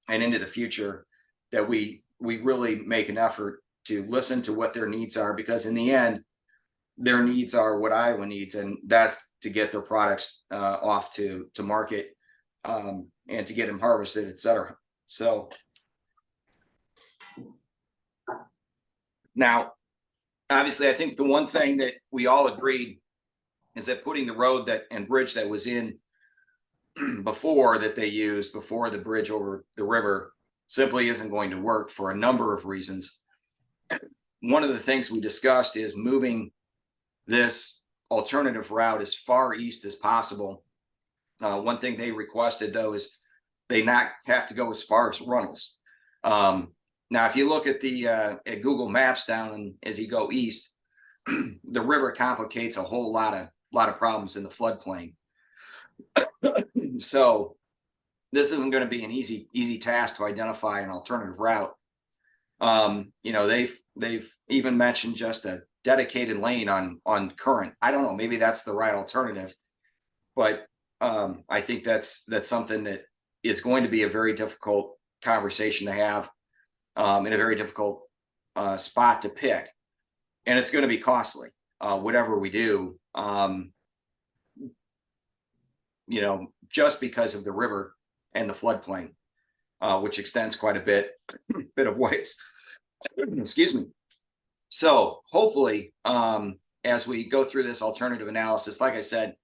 and into the future, that we really make an effort to listen to what their needs are, because in the end, their needs are what Iowa needs, and that's to get their products off to market, and to get them harvested, et cetera. So now, obviously, I think the one thing that we all agreed is that putting the road and bridge that was in before, that they used before the bridge over the river, simply isn't going to work for a number of reasons. One of the things we discussed is moving this alternative route as far east as possible. One thing they requested, though, is they not have to go as far as Runnels. Now, if you look at the at Google Maps down as you go east, the river complicates a whole lot of problems in the floodplain. So this isn't going to be an easy task to identify an alternative route. You know, they've even mentioned just a dedicated lane on Current. I don't know, maybe that's the right alternative, but I think that's something that is going to be a very difficult conversation to have, and a very difficult spot to pick, and it's going to be costly, whatever we do, you know, just because of the river and the floodplain, which extends quite a bit of ways. Excuse me. So hopefully, as we go through this alternative analysis, like I said,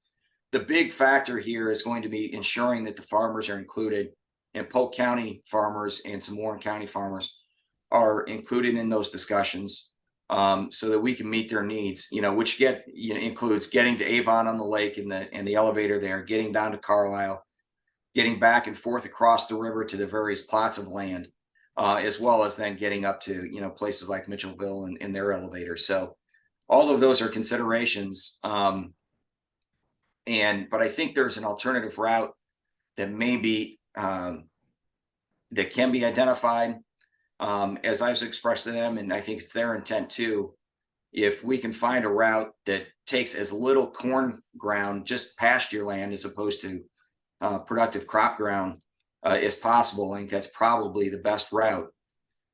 the big factor here is going to be ensuring that the farmers are included, and Polk County farmers and some Warren County farmers are included in those discussions, so that we can meet their needs, you know, which includes getting to Avon on the lake and the elevator there, getting down to Carlisle, getting back and forth across the river to the various plots of land, as well as then getting up to, you know, places like Mitchellville and their elevator. So all of those are considerations. But I think there's an alternative route that maybe that can be identified, as I've expressed to them, and I think it's their intent too. If we can find a route that takes as little corn ground, just pasture land, as opposed to productive crop ground as possible, I think that's probably the best route.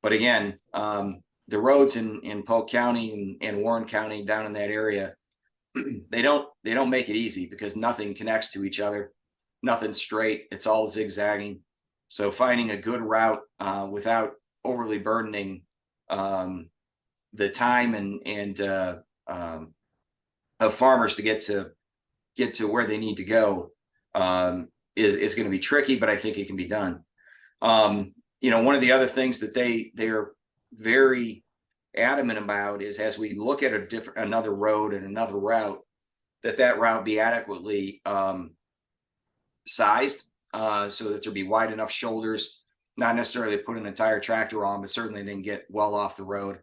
But again, the roads in Polk County and Warren County down in that area, they don't make it easy, because nothing connects to each other, nothing's straight, it's all zigzagging. So finding a good route without overly burdening the time and of farmers to get to where they need to go is going to be tricky, but I think it can be done. You know, one of the other things that they are very adamant about is, as we look at another road and another route, that route be adequately sized, so that there be wide enough shoulders, not necessarily put an entire tractor on, but certainly they can get well off the road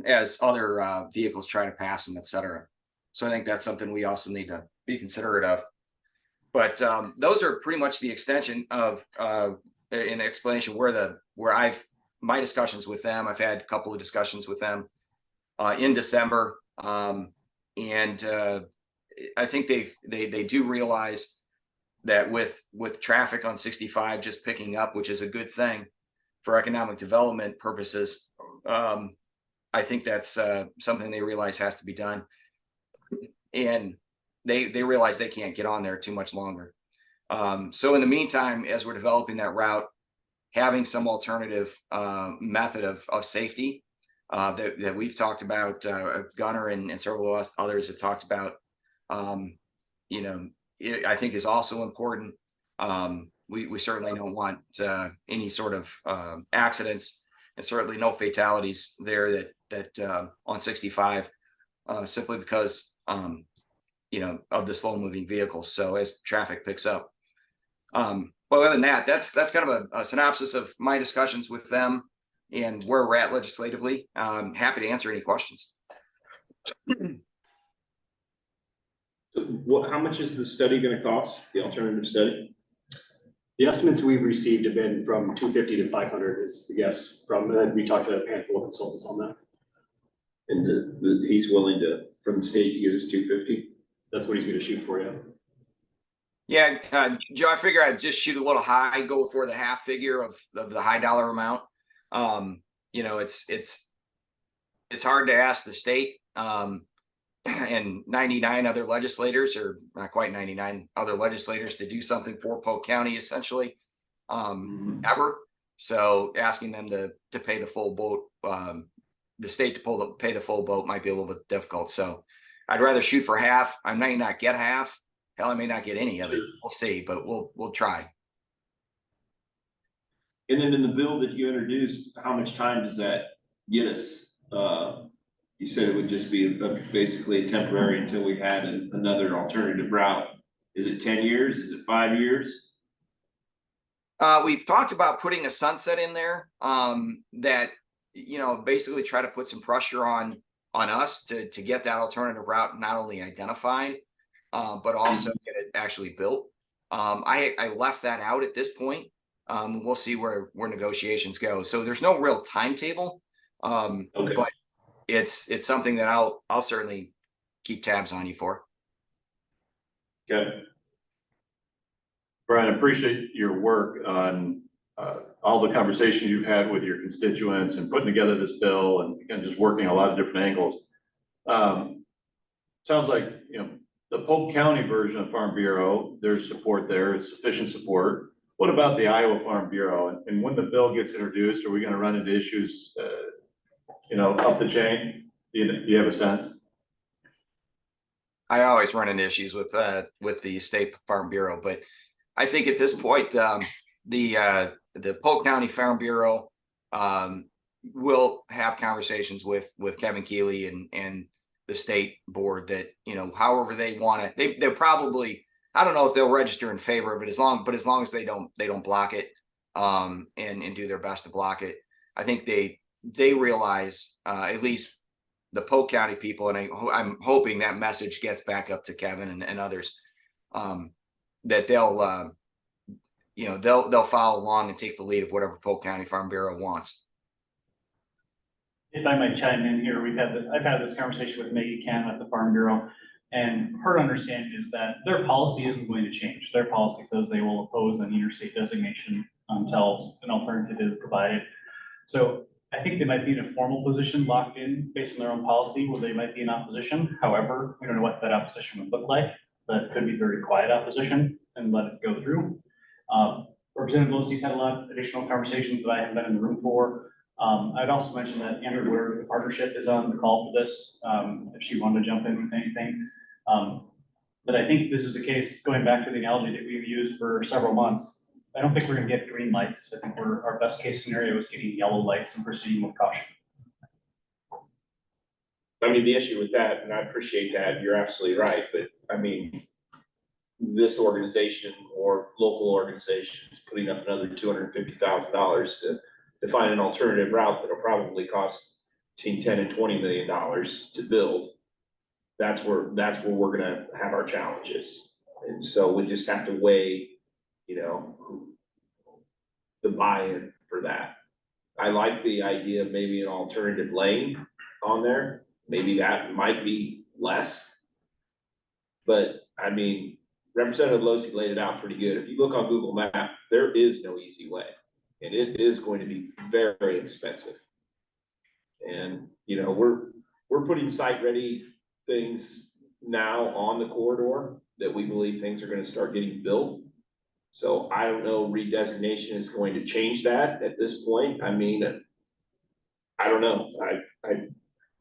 as other vehicles try to pass them, et cetera. So I think that's something we also need to be considerate of. But those are pretty much the extension of an explanation where my discussions with them. I've had a couple of discussions with them in December, and I think they do realize that with traffic on 65 just picking up, which is a good thing for economic development purposes, I think that's something they realize has to be done, and they realize they can't get on there too much longer. So in the meantime, as we're developing that route, having some alternative method of safety that we've talked about, Gunner and several of us others have talked about, you know, I think is also important. We certainly don't want any sort of accidents, and certainly no fatalities there that on 65. simply because, of the slow moving vehicles. So as traffic picks up. But other than that, that's kind of a synopsis of my discussions with them and where we're at legislatively. Happy to answer any questions. How much is the study gonna cost, the alternative study? The estimates we've received have been from 250 to 500 is the guess from, we talked to a handful of consultants on that. And he's willing to, from the state, to give us 250? That's what he's gonna shoot for you. Yeah, Joe, I figure I'd just shoot a little high, go for the half figure of the high dollar amount. It's hard to ask the state and 99 other legislators, or not quite 99 other legislators, to do something for Polk County essentially ever. So asking them to pay the full boat, the state to pay the full boat might be a little bit difficult. So I'd rather shoot for half. I may not get half. Hell, I may not get any of it. We'll see, but we'll try. And then in the bill that you introduced, how much time does that get us? You said it would just be basically a temporary until we had another alternative route. Is it 10 years? Is it 5 years? We've talked about putting a sunset in there that, basically try to put some pressure on us to get that alternative route not only identified, but also get it actually built. I left that out at this point. We'll see where negotiations go. So there's no real timetable, but it's something that I'll certainly keep tabs on you for. Okay. Brian, appreciate your work on all the conversations you've had with your constituents and putting together this bill and just working a lot of different angles. Sounds like, the Polk County version of Farm Bureau, there's support there, it's sufficient support. What about the Iowa Farm Bureau? And when the bill gets introduced, are we gonna run into issues, up the chain? Do you have a sense? I always run into issues with the State Farm Bureau, but I think at this point, the Polk County Farm Bureau will have conversations with Kevin Keeley and the state board that, however they want it. They're probably, I don't know if they'll register in favor of it as long as they don't block it and do their best to block it. I think they realize, at least the Polk County people, and I'm hoping that message gets back up to Kevin and others, that they'll follow along and take the lead of whatever Polk County Farm Bureau wants. If I might chime in here, I've had this conversation with Maggie Can at the Farm Bureau, and her understanding is that their policy isn't going to change. Their policy says they will oppose an interstate designation until an alternative is provided. So I think they might be in a formal position locked in based on their own policy where they might be in opposition. However, we don't know what that opposition would look like. That could be very quiet opposition and let it go through. Representative Losey's had a lot of additional conversations that I haven't been in the room for. I'd also mention that Andrew Ware with the partnership is on the call for this, if she wanted to jump in with anything. But I think this is a case, going back to the analogy that we've used for several months, I don't think we're gonna get green lights. I think our best case scenario is getting yellow lights and proceeding with caution. I mean, the issue with that, and I appreciate that, you're absolutely right, but I mean, this organization or local organization is putting up another $250,000 to find an alternative route that'll probably cost between $10 and $20 million to build. That's where we're gonna have our challenges. And so we just have to weigh, the buy-in for that. I like the idea of maybe an alternative lane on there. Maybe that might be less. But I mean, Representative Losey laid it out pretty good. If you look on Google Maps, there is no easy way. And it is going to be very expensive. And, we're putting site-ready things now on the corridor that we believe things are gonna start getting built. So I don't know, redesignation is going to change that at this point. I mean, I don't know.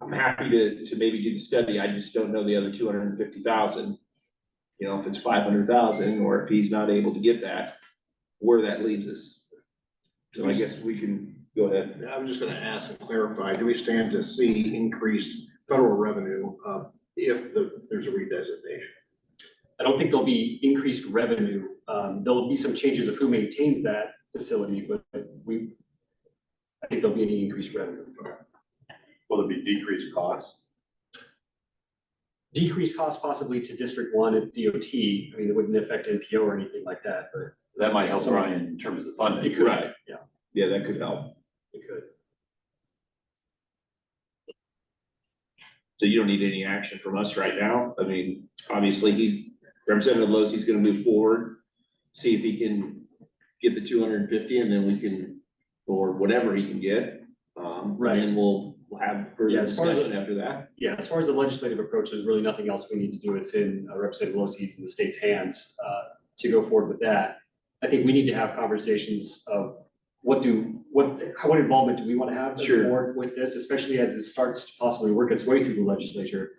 I'm happy to maybe do the study. I just don't know the other 250,000. If it's 500,000 or if he's not able to get that, where that leaves us. So I guess we can go ahead. I was just gonna ask and clarify, do we stand to see increased federal revenue, if there's a redesignation. I don't think there'll be increased revenue. There'll be some changes of who maintains that facility, but I think there'll be any increased revenue. Will there be decreased costs? Decreased cost possibly to District 1 at DOT. I mean, it wouldn't affect NPO or anything like that, but That might help Brian in terms of the funding. it could, Right. yeah, Yeah, that could help. it could. So you don't need any action from us right now. I mean, obviously Representative Losey's gonna move forward, see if he can get the 250 and then we can, or whatever he can get. Right. And then we'll have Yeah, further as far as- discussion after that. Yeah, as far as the legislative approach, there's really nothing else we need to do. It's in Representative Losey's and the state's hands to go forward with that. I think we need to have conversations of what involvement do we want to have as a Sure. board with this, especially as it starts to possibly work its way through the legislature.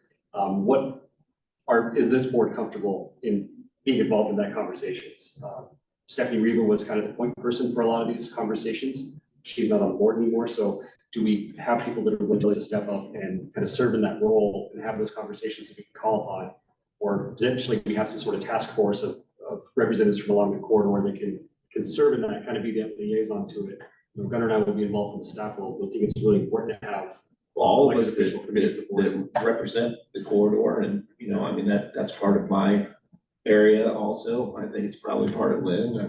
Is this board comfortable in being involved in that conversations? Stephanie Reaver was kind of the point person for a lot of these conversations. She's not on board anymore, so do we have people that are willing to step up and kind of serve in that role and have those conversations that we can call upon? Or potentially we have some sort of task force of representatives from along the corridor that can serve in that, kind of be the liaison to it. You know, Gunnar and I will be involved from the staff role, but I think it's really important to have All of us elected official committee support. that represent the corridor and, you know, I mean, that's part of my area also. I think it's probably part of Lynn. I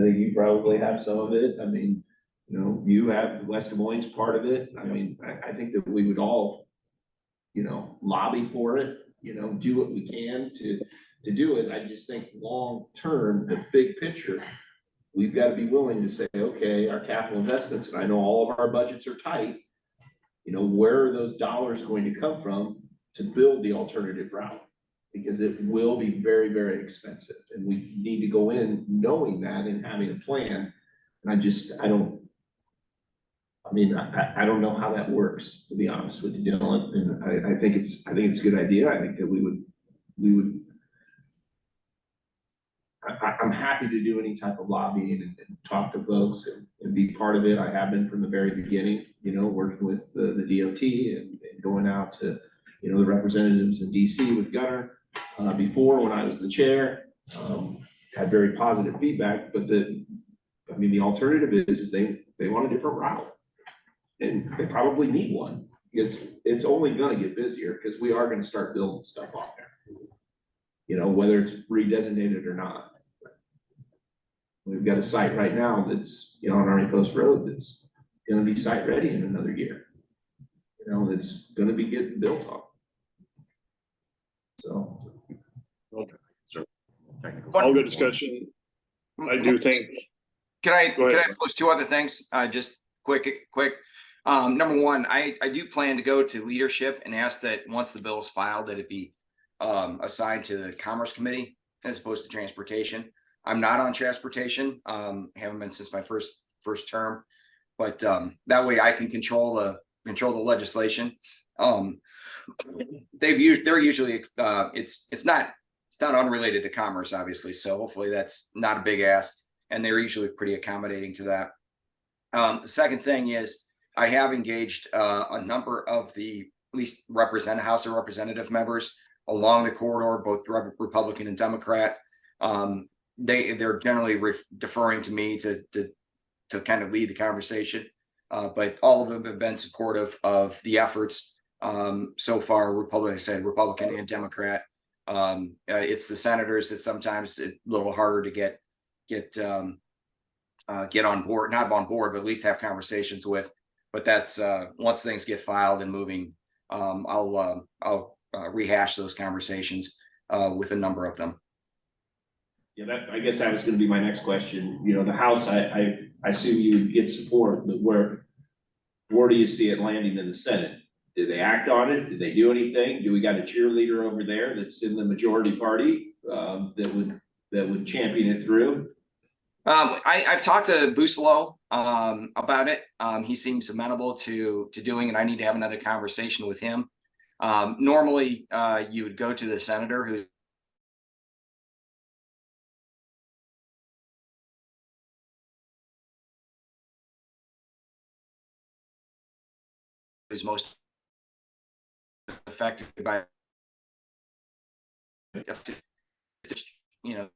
think you probably have some of it. I mean, you know, you have West Des Moines part of it. I mean, I think that we would all, you know, lobby for it, you know, do what we can to do it. I just think long-term, the big picture, we've got to be willing to say, okay, our capital investments, and I know all of our budgets are tight, you know, where are those dollars going to come from to build the alternative route? Because it will be very, very expensive, and we need to go in knowing that and having a plan. And I don't know how that works, to be honest with you, Dylan, and I think it's a good idea. I think that we would. I'm happy to do any type of lobbying and talk to folks and be part of it. I have been from the very beginning, you know, working with the DOT and going out to, you know, the representatives in DC with Gunnar. Before, when I was the chair, had very positive feedback, but the alternative is they want a different route. And they probably need one, because it's only gonna get busier, because we are gonna start building stuff on there. You know, whether it's redesignated or not. We've got a site right now that's, you know, on Army Post Road that's gonna be site ready in another year. You know, that's gonna be getting built on. So. All good discussion. I do think. Can I Go ahead. post two other things? Just quick. Number one, I do plan to go to leadership and ask that once the bill is filed, that it be assigned to the Commerce Committee as opposed to Transportation. I'm not on Transportation, haven't been since my first term, but that way I can control the legislation. They're usually it's not unrelated to commerce, obviously, so hopefully that's not a big ask, and they're usually pretty accommodating to that. The second thing is I have engaged a number of the at least House of Representative members along the corridor, both Republican and Democrat. They're generally deferring to me to kind of lead the conversation, but all of them have been supportive of the efforts so far. Republican and Democrat. It's the senators that sometimes it's a little harder to get on board, not on board, but at least have conversations with. But that's once things get filed and moving, I'll rehash those conversations with a number of them. Yeah, I guess that was gonna be my next question. You know, the House, I assume you would get support, but where do you see it landing in the Senate? Did they act on it? Did they do anything? Do we got a cheerleader over there that's in the majority party that would champion it through? I've talked to Busolo about it. He seems amenable to doing it. I need to have another conversation with him. Normally, you would go to the senator who's most affected by, you know,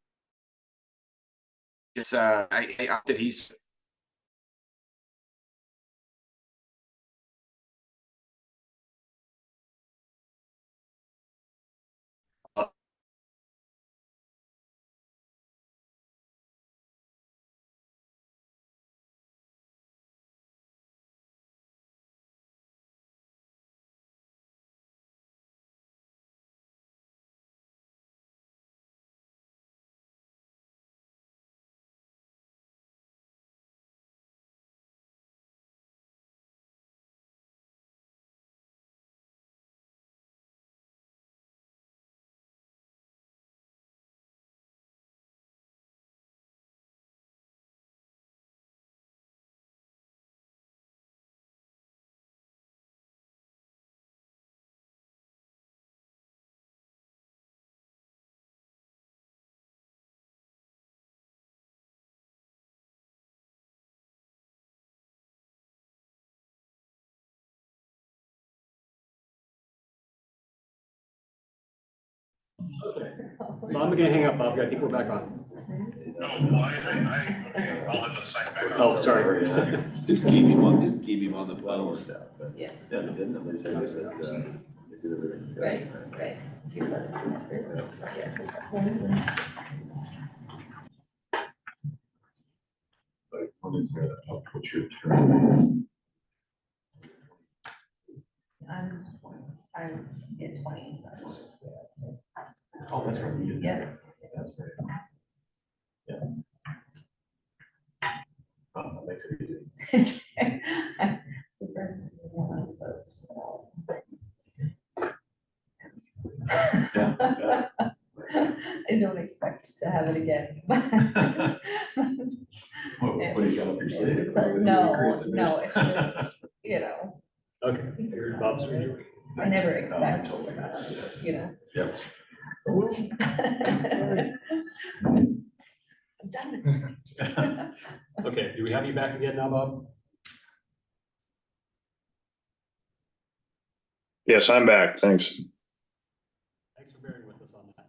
it's, I that he's, I'm gonna hang up, Bob. I think we're back on. Oh, sorry. Just keep him on the phone. Yeah. Right, right. What's your term? I'm in 20. Oh, that's right. Yeah. That's right. Yeah. That makes it easy. The first one votes. Yeah. I don't expect to have it again. What do you got up your sleeve? No, it's just, you know, Okay. Bob's. I never expect, you know. Yep. I'm done. Okay, do we have you back again now, Bob? Yes, I'm back. Thanks. Thanks for bearing with us on that.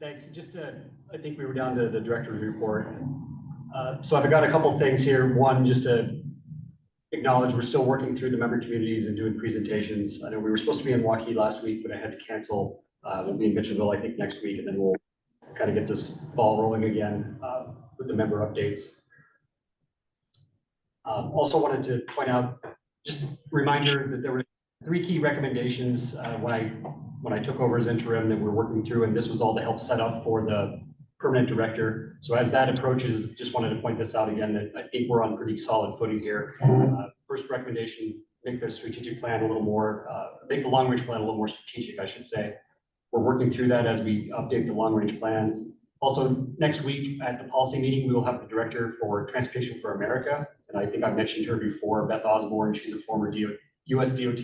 Thanks. Just I think we were down to the director's report. So I've got a couple things here. One, just to acknowledge we're still working through the member communities and doing presentations. I know we were supposed to be in Waukee last week, but I had to cancel. We'll be in Mitchellville, I think, next week, and then we'll kind of get this ball rolling again with the member updates. Also wanted to point out, just a reminder that there were 3 key recommendations when I took over as interim that we're working through, and this was all to help set up for the permanent director. So as that approaches, just wanted to point this out again, that I think we're on pretty solid footing here. First recommendation, make the strategic plan a little more, make the long range plan a little more strategic, I should say. We're working through that as we update the long range plan. Also, next week at the policy meeting, we will have the director for Transportation for America. And I think I've mentioned her before, Beth Osborne. She's a former US DOT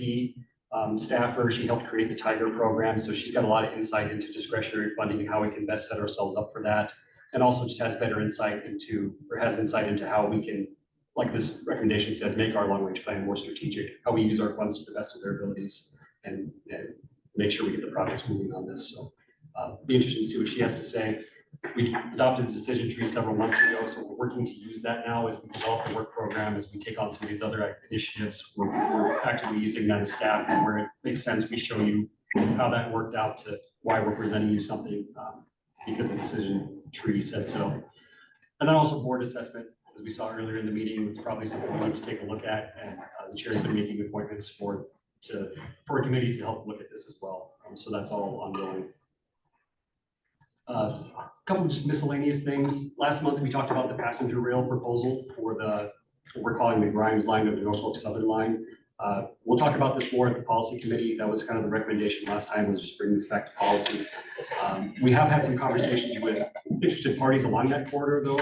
staffer. She helped create the Tiger program. So she's got a lot of insight into discretionary funding and how we can best set ourselves up for that. And also just has better insight into, or has insight into how we can, like this recommendation says, make our long range plan more strategic, how we use our funds to the best of their abilities and make sure we get the projects moving on this. So be interested to see what she has to say. We adopted a decision tree several months ago, so we're working to use that now as we develop the work program, as we take on some of these other initiatives. We're actively using that as staff, and where it makes sense, we show you how that worked out to why we're presenting you something because the decision tree said so. And then also board assessment, as we saw earlier in the meeting, it's probably something we need to take a look at, and the chair's been making appointments for a committee to help look at this as well. So that's all ongoing. A couple of just miscellaneous things. Last month, we talked about the passenger rail proposal for what we're calling the Grimes line of the Norfolk Southern line. We'll talk about this more at the policy committee. That was kind of the recommendation last time, was just bring this back to policy. We have had some conversations with interested parties along that corridor though,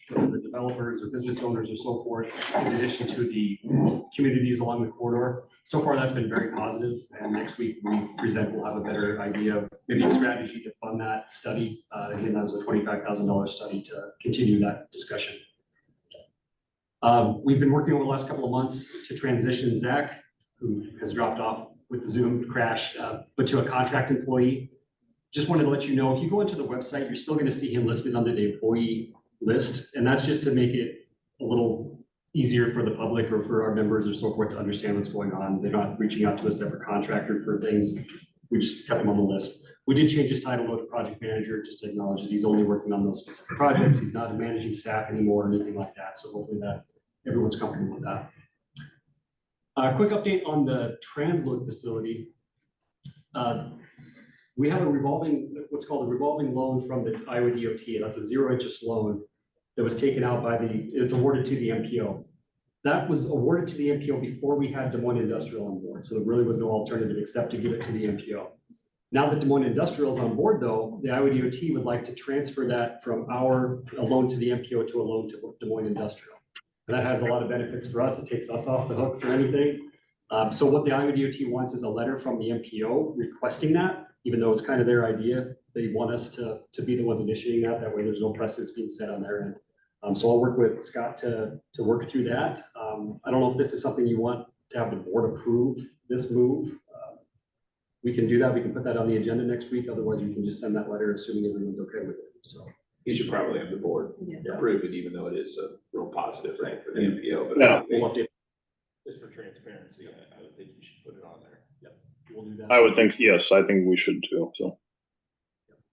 the developers or business owners or so forth, in addition to the communities along the corridor. So far, that's been very positive. And next week we present, we'll have a better idea of maybe a strategy to fund that study. Again, that was a $25,000 study to continue that discussion. We've been working over the last couple of months to transition Zach, who has dropped off with the Zoom crash, but to a contract employee. Just wanted to let you know, if you go into the website, you're still gonna see him listed under the employee list, and that's just to make it a little easier for the public or for our members or so forth to understand what's going on. They're not reaching out to a separate contractor for things. We just kept him on the list. We did change his title to project manager, just to acknowledge that he's only working on those specific projects. He's not managing staff anymore or anything like that. So hopefully that everyone's comfortable with that. Quick update on the transload facility. We have a what's called a revolving loan from the Iowa DOT. That's a zero-interest loan that was taken out it's awarded to the MPO. That was awarded to the MPO before we had Des Moines Industrial on board. So there really was no alternative except to give it to the MPO. Now that Des Moines Industrial is on board though, the Iowa DOT would like to transfer that from a loan to the MPO to a loan to Des Moines Industrial. And that has a lot of benefits for us. It takes us off the hook for anything. So what the Iowa DOT wants is a letter from the MPO requesting that, even though it's kind of their idea. They want us to be the ones initiating that. That way there's no precedence being set on their end. So I'll work with Scott to work through that. I don't know if this is something you want to have the board approve this move. We can do that. We can put that on the agenda next week. Otherwise, we can just send that letter, assuming everyone's okay with it. So You should probably have the board approve it, even though it is a real positive thing for the MPO, but Yeah. we'll update. Just for transparency, I would think you should put it on there. Yep, we'll do that. I would think, yes, I think we should too, so.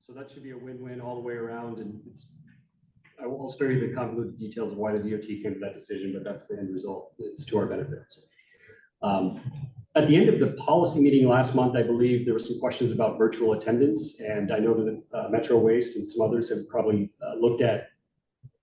So that should be a win-win all the way around, and I'll spare you the convoluted details of why the DOT came to that decision, but that's the end result. It's to our benefit. At the end of the policy meeting last month, I believe there were some questions about virtual attendance, and I know that Metro Waste and some others have probably looked at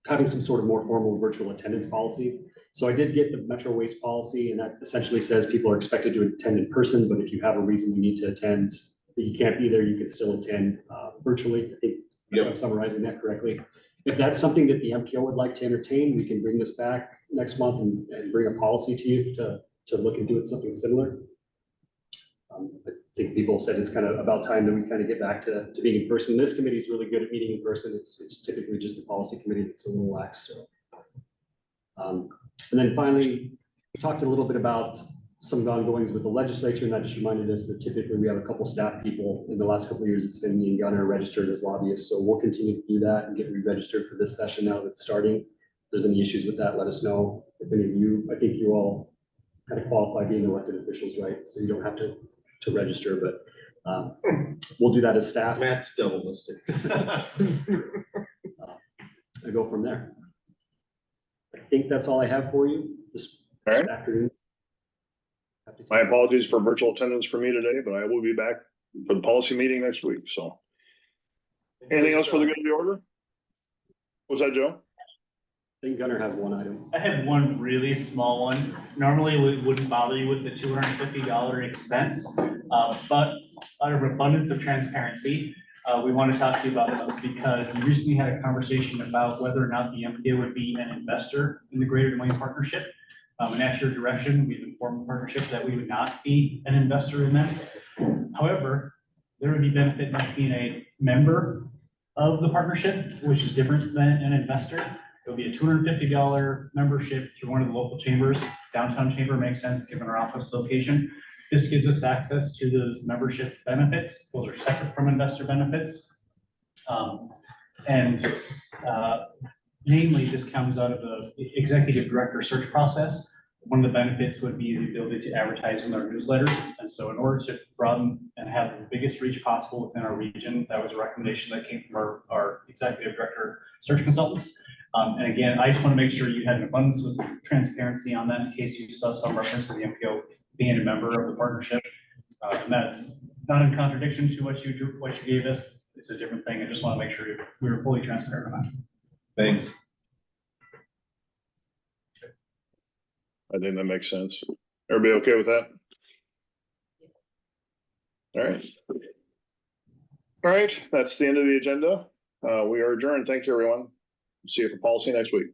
having some sort of more formal virtual attendance policy. So I did get the Metro Waste policy, and that essentially says people are expected to attend in person, but if you have a reason you need to attend, that you can't be there, you can still attend virtually. I think I'm summarizing that correctly. If that's something that the MPO would like to entertain, we can bring this back next month and bring a policy to you to look and do something similar. I think people said it's kind of about time that we kind of get back to being in person. This committee is really good at meeting in person. It's typically just the policy committee that's a little lax. So. And then finally, we talked a little bit about some ongoings with the legislature, and that just reminded us that typically we have a couple staff people. In the last couple of years, it's been me and Gunnar registered as lobbyists. So we'll continue to do that and get re-registered for this session now that it's starting. If there's any issues with that, let us know. If any of you, I think you all kind of qualify being elected officials, right? So you don't have to register, but we'll do that as staff. Matt's double listed. I go from there. I think that's all I have for you this afternoon. My apologies for virtual attendance for me today, but I will be back for the policy meeting next week, so. Anything else for the good of the order? Was that Joe? I think Gunnar has one item. I have one really small one. Normally, we wouldn't bother you with the $250 expense, but out of abundance of transparency, we want to talk to you about this because we recently had a conversation about whether or not the MPA would be an investor in the Greater Des Moines Partnership. And at your direction, we've informed the partnership that we would not be an investor in them. However, there would be benefit in us being a member of the partnership, which is different than an investor. It'll be a $250 membership through one of the local chambers. Downtown chamber makes sense given our office location. This gives us access to those membership benefits. Those are separate from investor benefits. Namely, this comes out of the executive director search process. One of the benefits would be the ability to advertise in our newsletters. And so in order to broaden and have the biggest reach possible within our region, that was a recommendation that came from our executive director search consultants. And again, I just want to make sure you had an abundance of transparency on that in case you saw some reference to the MPO being a member of the partnership. And that's not in contradiction to what you gave us. It's a different thing. I just want to make sure we were fully transparent on that. Thanks. I think that makes sense. Everybody okay with that? All right. All right, that's the end of the agenda. We are adjourned. Thank you, everyone. See you for policy next week.